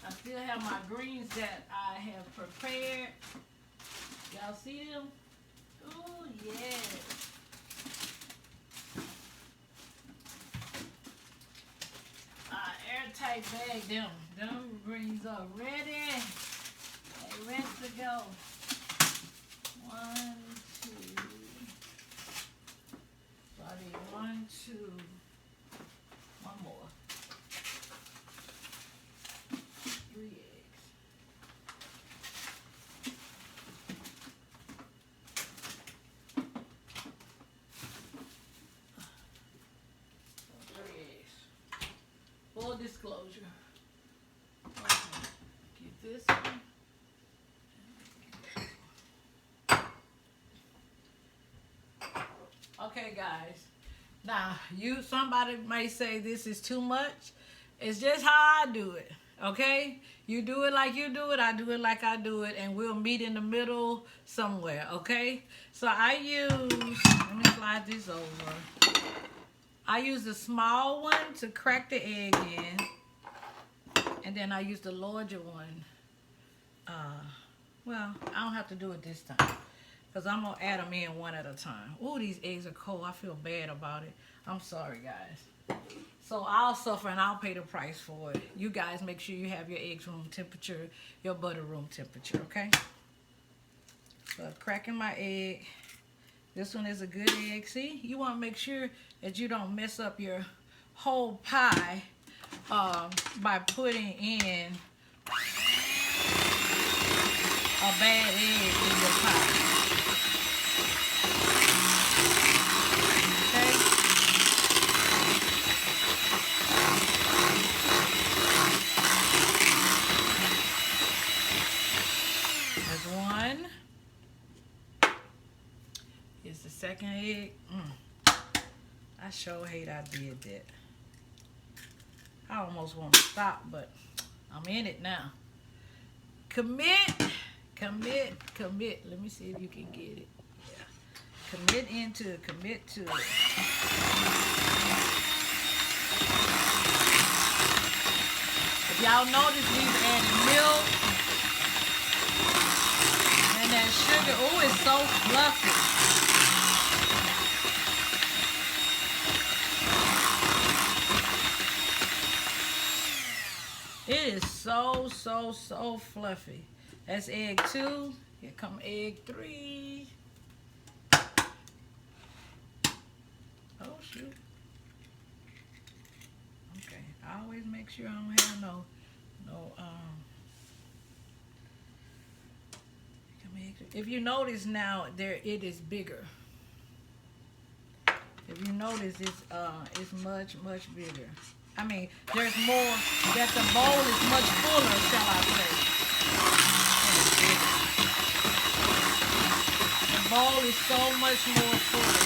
I still have my greens that I have prepared. Y'all see them? Oh, yes. Airtight bag them. Them greens are ready. They ready to go. 1, 2. Sorry, 1, 2. One more. 3 eggs. Full disclosure. Okay. Get this one. Okay, guys. Now, somebody may say this is too much. It's just how I do it. Okay? You do it like you do it, I do it like I do it, and we'll meet in the middle somewhere. Okay? So let me slide this over. I use the small one to crack the egg in, and then I use the larger one. Well, I don't have to do it this time, because I'm going to add them in one at a time. Ooh, these eggs are cold. I feel bad about it. I'm sorry, guys. So I'll suffer and I'll pay the price for it. You guys make sure you have your eggs room temperature, your butter room temperature, okay? So I'm cracking my egg. This one is a good egg. See, you want to make sure that you don't mess up your whole pie by putting in a bad egg in your pie. Okay? There's one. Here's the second egg. I sure hate I did that. I almost want to stop, but I'm in it now. Commit. Let me see if you can get it. Yeah. Commit to it. Y'all notice we've added milk and that sugar. Oh, it's so fluffy. It is so fluffy. That's egg 2. Here come egg 3. Oh, shoot. Okay. I always make sure I don't have no if you notice now, it is bigger. If you notice, it's much bigger. I mean, there's more. That the bowl is much fuller, shall I say? The bowl is so much more fuller.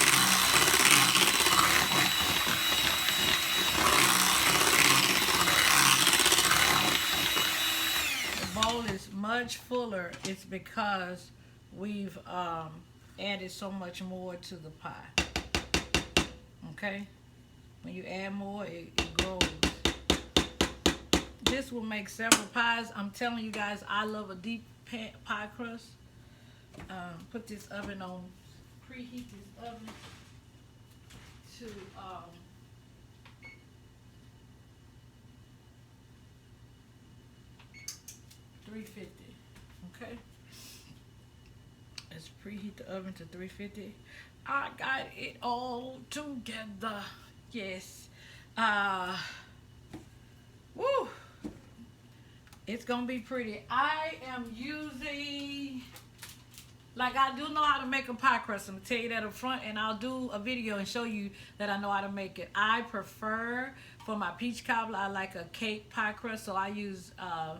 The bowl is much fuller. It's because we've added so much more to the pie. Okay, when you add more, it grows. This will make several pies. I'm telling you guys, I love a deep pie crust. Put this oven on, preheat this oven to 350. Okay, let's preheat the oven to 350. I got it all together. Yes. Woo. It's gonna be pretty. I am using, like, I do know how to make a pie crust. I'm gonna tell you that up front, and I'll do a video and show you that I know how to make it. I prefer, for my peach cobbler, I like a cake pie crust, so I use a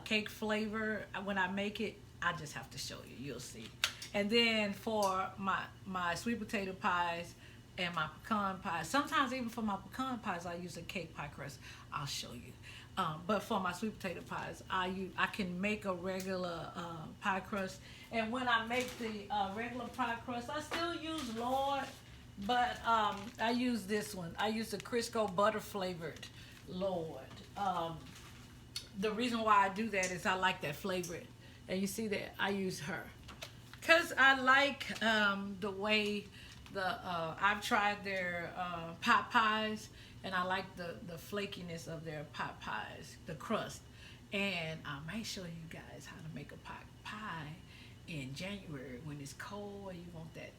cake flavor when I make it. I just have to show you. You'll see. And then for my sweet potato pies and my pecan pies, sometimes even for my pecan pies, I use a cake pie crust. I'll show you. But for my sweet potato pies, I can make a regular pie crust. And when I make the regular pie crust, I still use Lord, but I use this one. I use the Crisco butter flavored Lord. The reason why I do that is I like that flavor. And you see that I use her. Because I like the way I've tried their pot pies, and I like the flakiness of their pot pies, the crust. And I may show you guys how to make a pot pie in January when it's cold and you want that,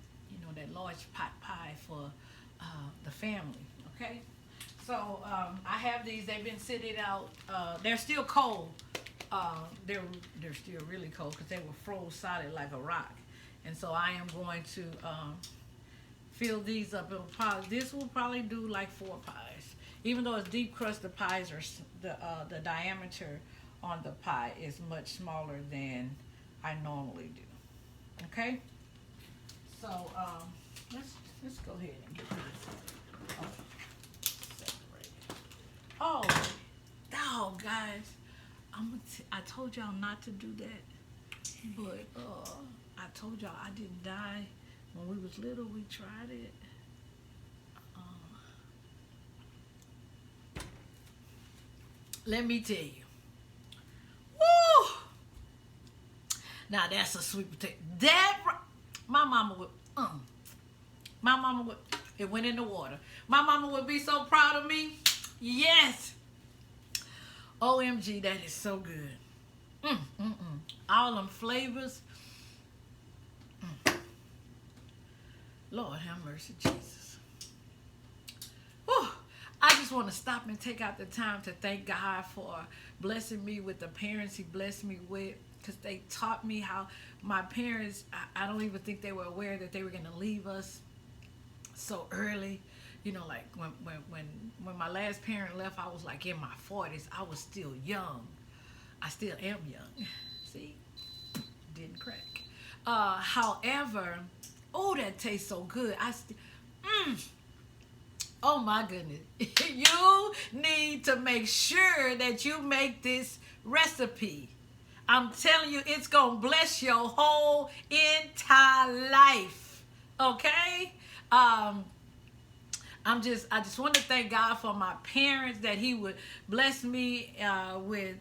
that large pot pie for the family, okay? So I have these. They've been sitting out. They're still cold. They're still really cold because they were froze solid like a rock. And so I am going to fill these up in pies. This will probably do like 4 pies. Even though it's deep crust, the pies are the diameter on the pie is much smaller than I normally do. Okay. So let's go ahead and get this separated. Oh, guys. I told y'all not to do that, but I told y'all I didn't die when we was little. We tried it. Let me tell you. Woo! Now that's a sweet potato. My mama would. It went in the water. My mama would be so proud of me. Yes. OMG, that is so good. All them flavors. Lord have mercy, Jesus. Whew. I just want to stop and take out the time to thank God for blessing me with the parents He blessed me with, because they taught me how my parents, I don't even think they were aware that they were going to leave us so early. Like when my last parent left, I was like in my 40s. I was still young. I still am young. See? Didn't crack. However, oh, that tastes so good. Oh my goodness. You need to make sure that you make this recipe. I'm telling you, it's going to bless your whole entire life. Okay? I just want to thank God for my parents, that He would bless me with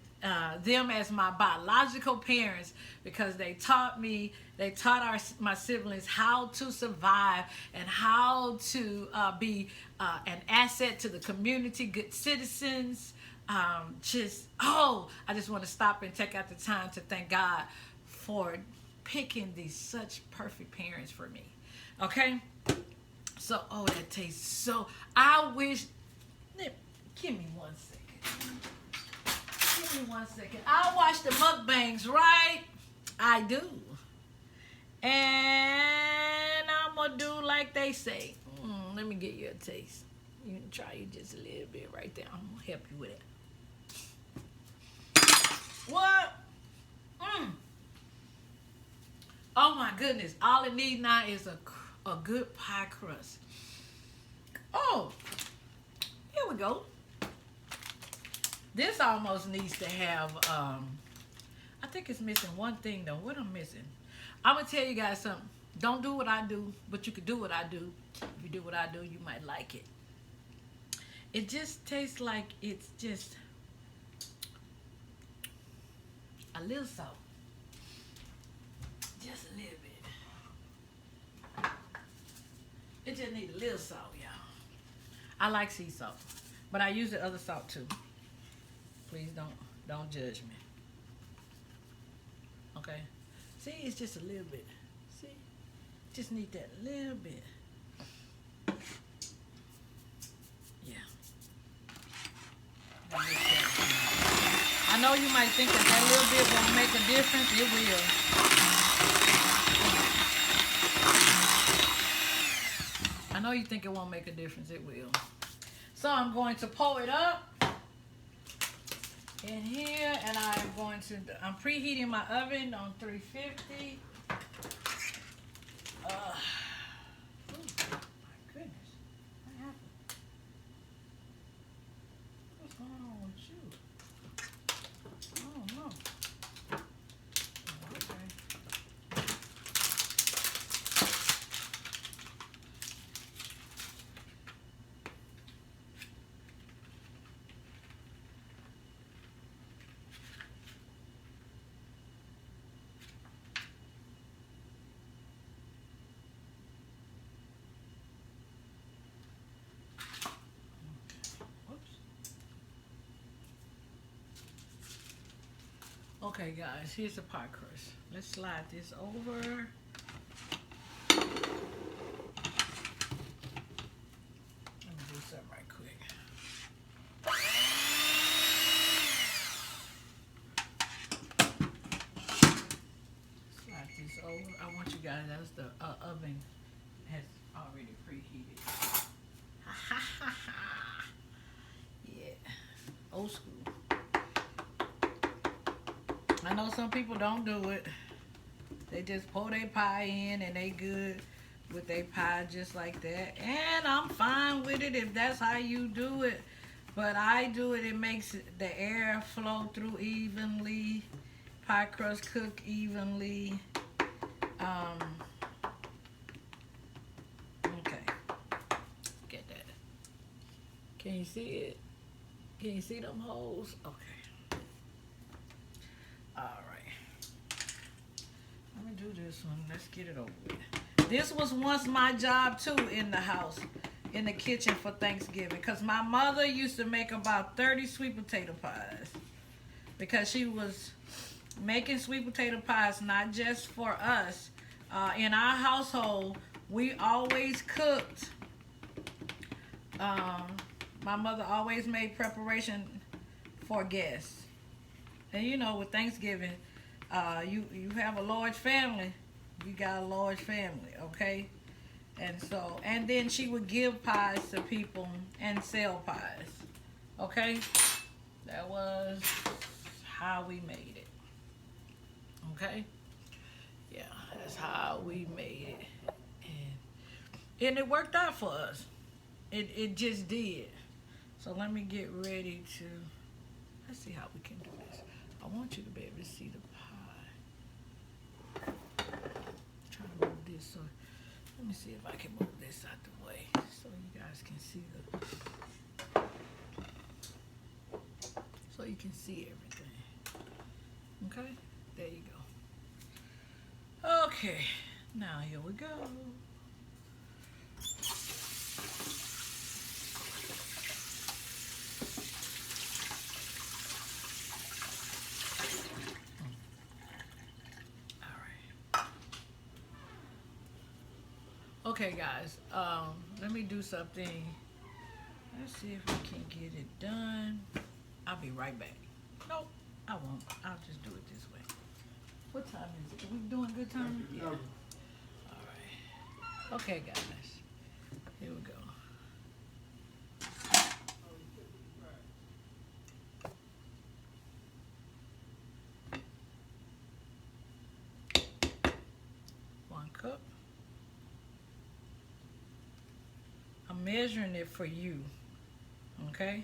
them as my biological parents, because they taught my siblings how to survive and how to be an asset to the community, good citizens. I just want to stop and take out the time to thank God for picking these such perfect parents for me. Okay? So, oh, that tastes so. I wish. Give me 1 second. Give me 1 second. I watch the mukbangs, right? I do. And I'm going to do like they say. Let me get you a taste. You can try you just a little bit right there. I'm going to help you with it. What? Oh my goodness. All it needs now is a good pie crust. Oh, here we go. This almost needs to have, I think it's missing one thing though. What I'm missing? I'm going to tell you guys something. Don't do what I do, but you could do what I do. If you do what I do, you might like it. It just tastes like it's just a little salt. Just a little bit. It just needs a little salt, y'all. I like sea salt, but I use the other salt too. Please don't judge me. Okay? See, it's just a little bit. See? Just need that little bit. Yeah. I know you might think that little bit won't make a difference. It will. I know you think it won't make a difference. It will. So I'm going to pour it up in here, and I'm preheating my oven on 350. Oh my goodness. What happened? What's going on with you? I don't know. Okay, guys, here's the pie crust. Let's slide this over. Let me do something right quick. Slide this over. I want you guys, that's the oven has already preheated. Yeah, old school. I know some people don't do it. They just pour their pie in and they good with their pie just like that. And I'm fine with it if that's how you do it. But I do it, it makes the air flow through evenly. Pie crust cook evenly. Okay. Get that. Can you see it? Can you see them holes? Okay. Do this one. Let's get it over with. This was once my job too in the house, in the kitchen for Thanksgiving, because my mother used to make about 30 sweet potato pies, because she was making sweet potato pies not just for us. In our household, we always cooked. My mother always made preparation for guests, and you know, with Thanksgiving, you have a large family, you got a large family, okay? And then she would give pies to people and sell pies, okay? That was how we made it, okay? Yeah, that's how we made it. And it worked out for us. It just did. So let me get ready to, let's see how we can do this. I want you to be able to see the pie. Trying to move this so Let me see if I can move this out the way so you guys can see so you can see everything. Okay, there you go. Okay, now here we go. Okay, guys, let me do something. Let's see if we can get it done. I'll be right back. Nope, I won't. I'll just do it this way. What time is it? Are we doing good time? Yeah. All right. Okay, guys, here we go. One cup. I'm measuring it for you, okay?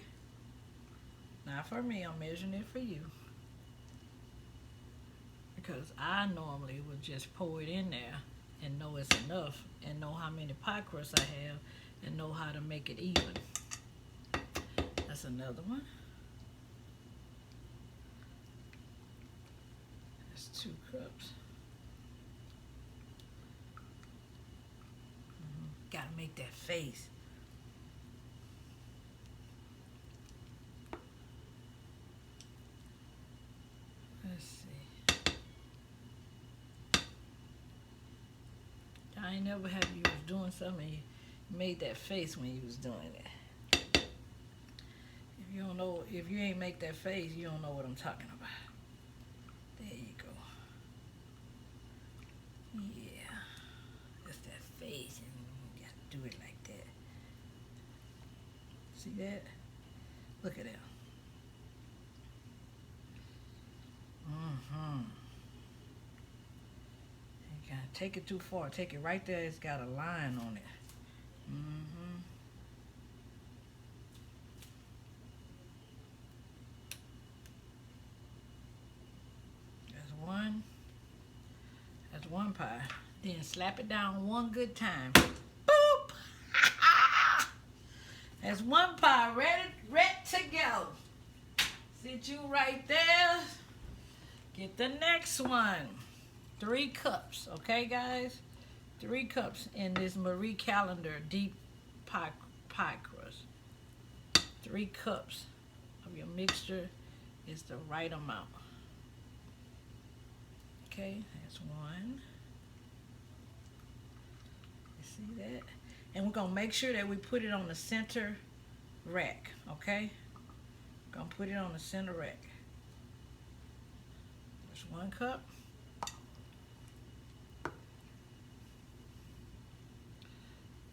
Not for me, I'm measuring it for you. Because I normally would just pour it in there and know it's enough and know how many pie crusts I have and know how to make it even. That's another one. That's 2 cups. Gotta make that face. Let's see. I ain't never had you was doing something you made that face when you was doing it. If you don't know, if you ain't make that face, you don't know what I'm talking about. There you go. Yeah. That's that face, and you gotta do it like that. See that? Look at that. You can't take it too far. Take it right there. It's got a line on it. That's one. That's one pie. Then slap it down one good time. Boop! That's one pie ready to go. Sit you right there. Get the next one. 3 cups, okay, guys? 3 cups in this Marie Callender deep pie crust. 3 cups of your mixture is the right amount. Okay, that's 1. You see that? And we're gonna make sure that we put it on the center rack, okay? Gonna put it on the center rack. There's 1 cup.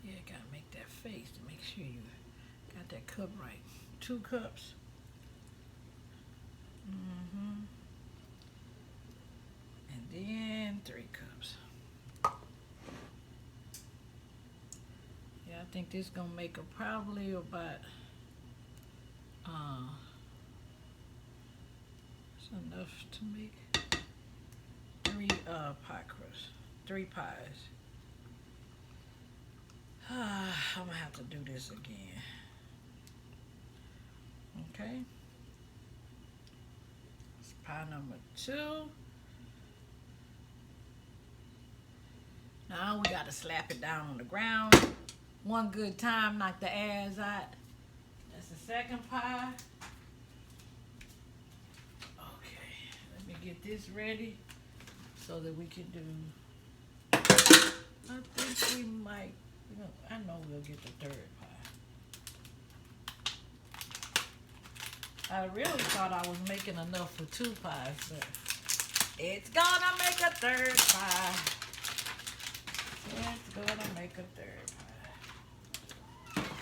Yeah, gotta make that face to make sure you got that cup right. 2 cups. And then 3 cups. Yeah, I think this is gonna make probably about it's enough to make 3 pie crusts. 3 pies. I'm gonna have to do this again. Okay. It's pie number 2. Now we gotta slap it down on the ground. One good time, knock the ass out. That's the second pie. Okay, let me get this ready so that we can do. I think we might. I know we'll get the 3rd pie. I really thought I was making enough for 2 pies, but it's gonna make a 3rd pie. It's gonna make a 3rd pie.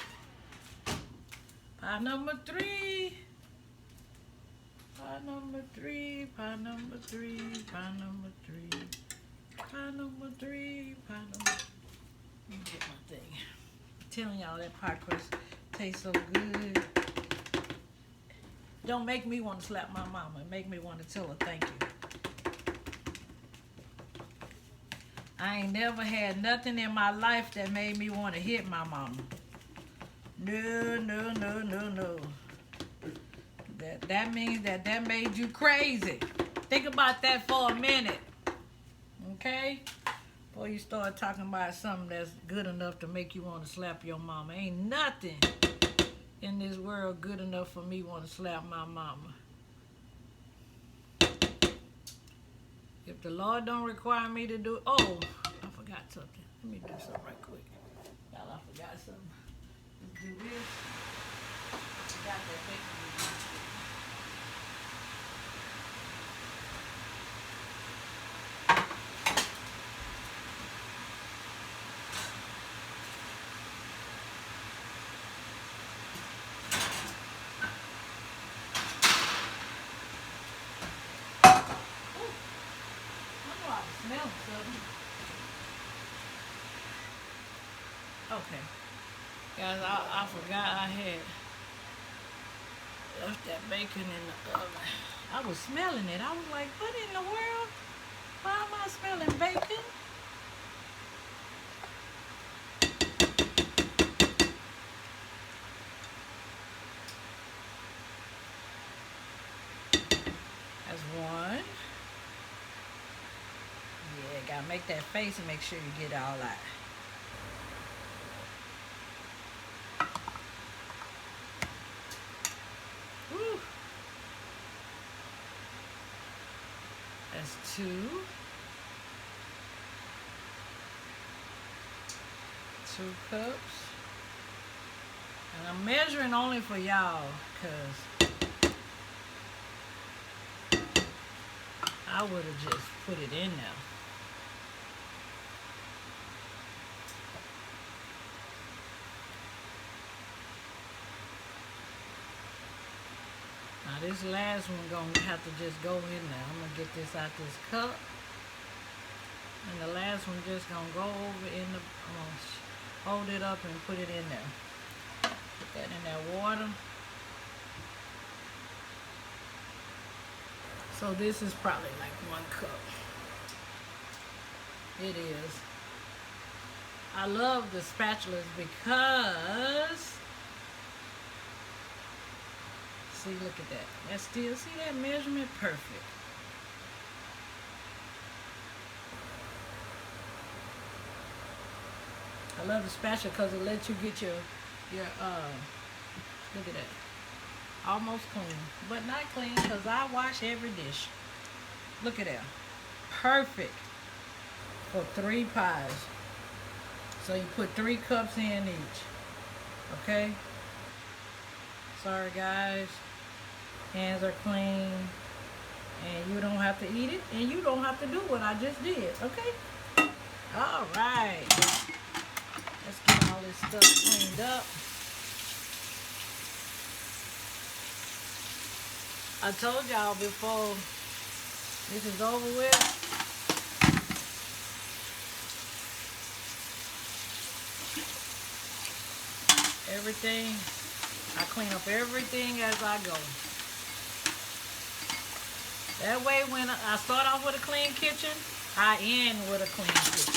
Pie number 3. Pie number 3. Pie number 3. Pie number 3. Pie number 3. Pie number. Let me get my thing. I'm telling y'all that pie crust tastes so good. Don't make me want to slap my mama. Make me want to tell her thank you. I ain't never had nothing in my life that made me want to hit my mama. No, no, no, no, no. That means that made you crazy. Think about that for a minute. Okay? Before you start talking about something that's good enough to make you want to slap your mama. Ain't nothing in this world good enough for me want to slap my mama. If the Lord don't require me to do it. Oh, I forgot something. Let me do something right quick. Y'all, I forgot something. Let's do this. I forgot that bacon. Okay. Guys, I forgot I had left that bacon in the oven. I was smelling it. I was like, what in the world? Why am I smelling bacon? That's one. Yeah, gotta make that face and make sure you get it all out. Woo. That's 2. 2 cups. And I'm measuring only for y'all, because I would have just put it in there. Now this last one gonna have to just go in there. I'm gonna get this out this cup. And the last one just gonna go over in the, I'm gonna hold it up and put it in there. Put that in that water. So this is probably like 1 cup. It is. I love the spatulas because, see, look at that. That's still, see that measurement? Perfect. I love the spatula because it lets you get your look at that. Almost clean, but not clean because I wash every dish. Look at that. Perfect for 3 pies. So you put 3 cups in each. Okay? Sorry guys. Hands are clean. And you don't have to eat it. And you don't have to do what I just did. Okay? Alright. Let's get all this stuff cleaned up. I told y'all before this is over with, everything, I clean up everything as I go. That way when I start off with a clean kitchen, I end with a clean kitchen.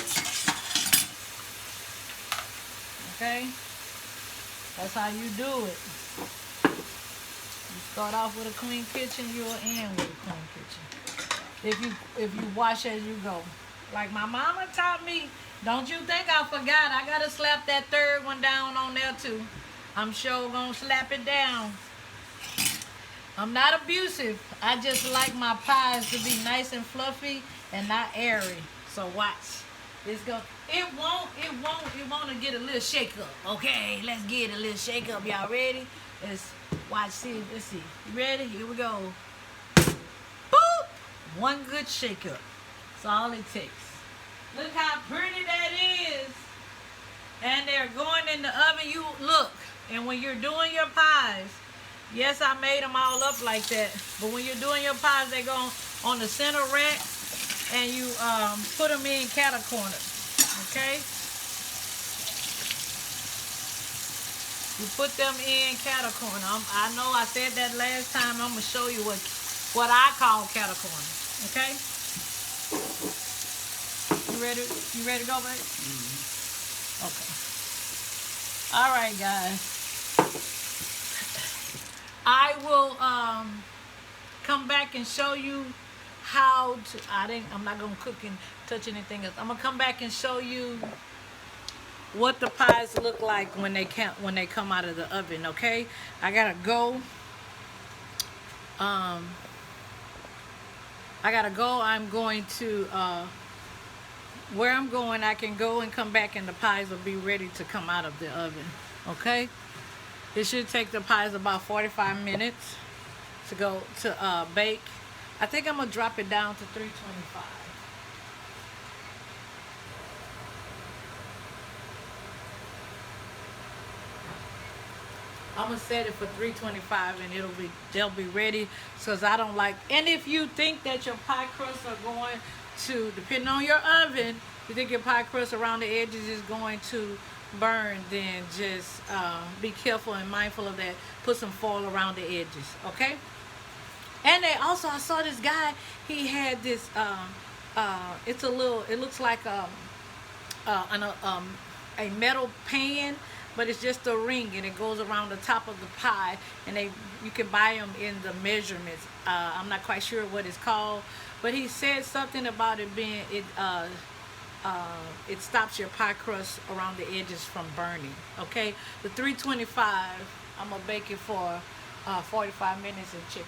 Okay? That's how you do it. You start off with a clean kitchen, you'll end with a clean kitchen. If you wash as you go. Like my mama taught me, don't you think I forgot. I gotta slap that 3rd one down on there too. I'm sure gonna slap it down. I'm not abusive. I just like my pies to be nice and fluffy and not airy. So watch. It's go. It won't get a little shake up. Okay, let's get a little shake up. Y'all ready? Let's watch. See. Let's see. You ready? Here we go. Boop. 1 good shake up. That's all it takes. Look how pretty that is. And they're going in the oven. You look. And when you're doing your pies, yes, I made them all up like that. But when you're doing your pies, they go on the center rack. And you put them in cattle corners, okay? You put them in cattle corner. I know I said that last time. I'm gonna show you what I call cattle corner, okay? You ready? You ready to go, babe? Mm-hmm. Okay. All right, guys. I will come back and show you how to. I'm not gonna cook and touch anything else. I'm gonna come back and show you what the pies look like when they come out of the oven. Okay. I gotta go. I gotta go. I'm going to. Where I'm going, I can go and come back, and the pies will be ready to come out of the oven. Okay. It should take the pies about 45 minutes to go to bake. I think I'm gonna drop it down to 325. I'm gonna set it for 325, and they'll be ready. Because I don't like. And if you think that your pie crusts are going to, depending on your oven, you think your pie crust around the edges is going to burn, then just be careful and mindful of that. Put some foil around the edges, okay? And they also, I saw this guy. He had this. It's a little. It looks like a metal pan, but it's just a ring, and it goes around the top of the pie. And you can buy them in the measurements. I'm not quite sure what it's called, but he said something about it being it stops your pie crust around the edges from burning. Okay, the 325. I'm gonna bake it for 45 minutes and check it.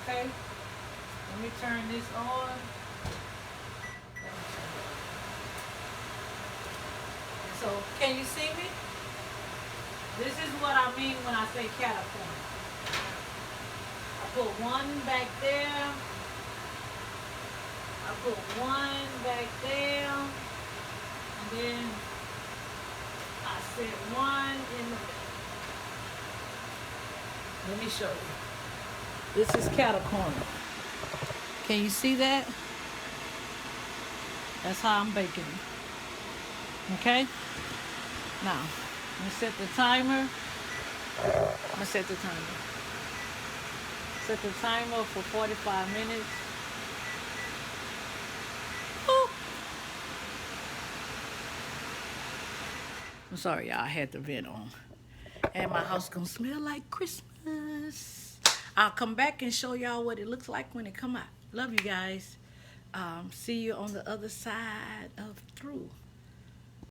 Okay, let me turn this on. So, can you see me? This is what I mean when I say caterpillar. I put one back there. I put one back there. And then I set one in the back. Let me show you. This is cattle corner. Can you see that? That's how I'm baking it. Okay? Now, I'm going to set the timer. I'm going to set the timer. Set the timer for 45 minutes. Ooh. I'm sorry, y'all. I had the vent on. And my house going to smell like Christmas. I'll come back and show y'all what it looks like when it come out. Love you guys. See you on the other side of through.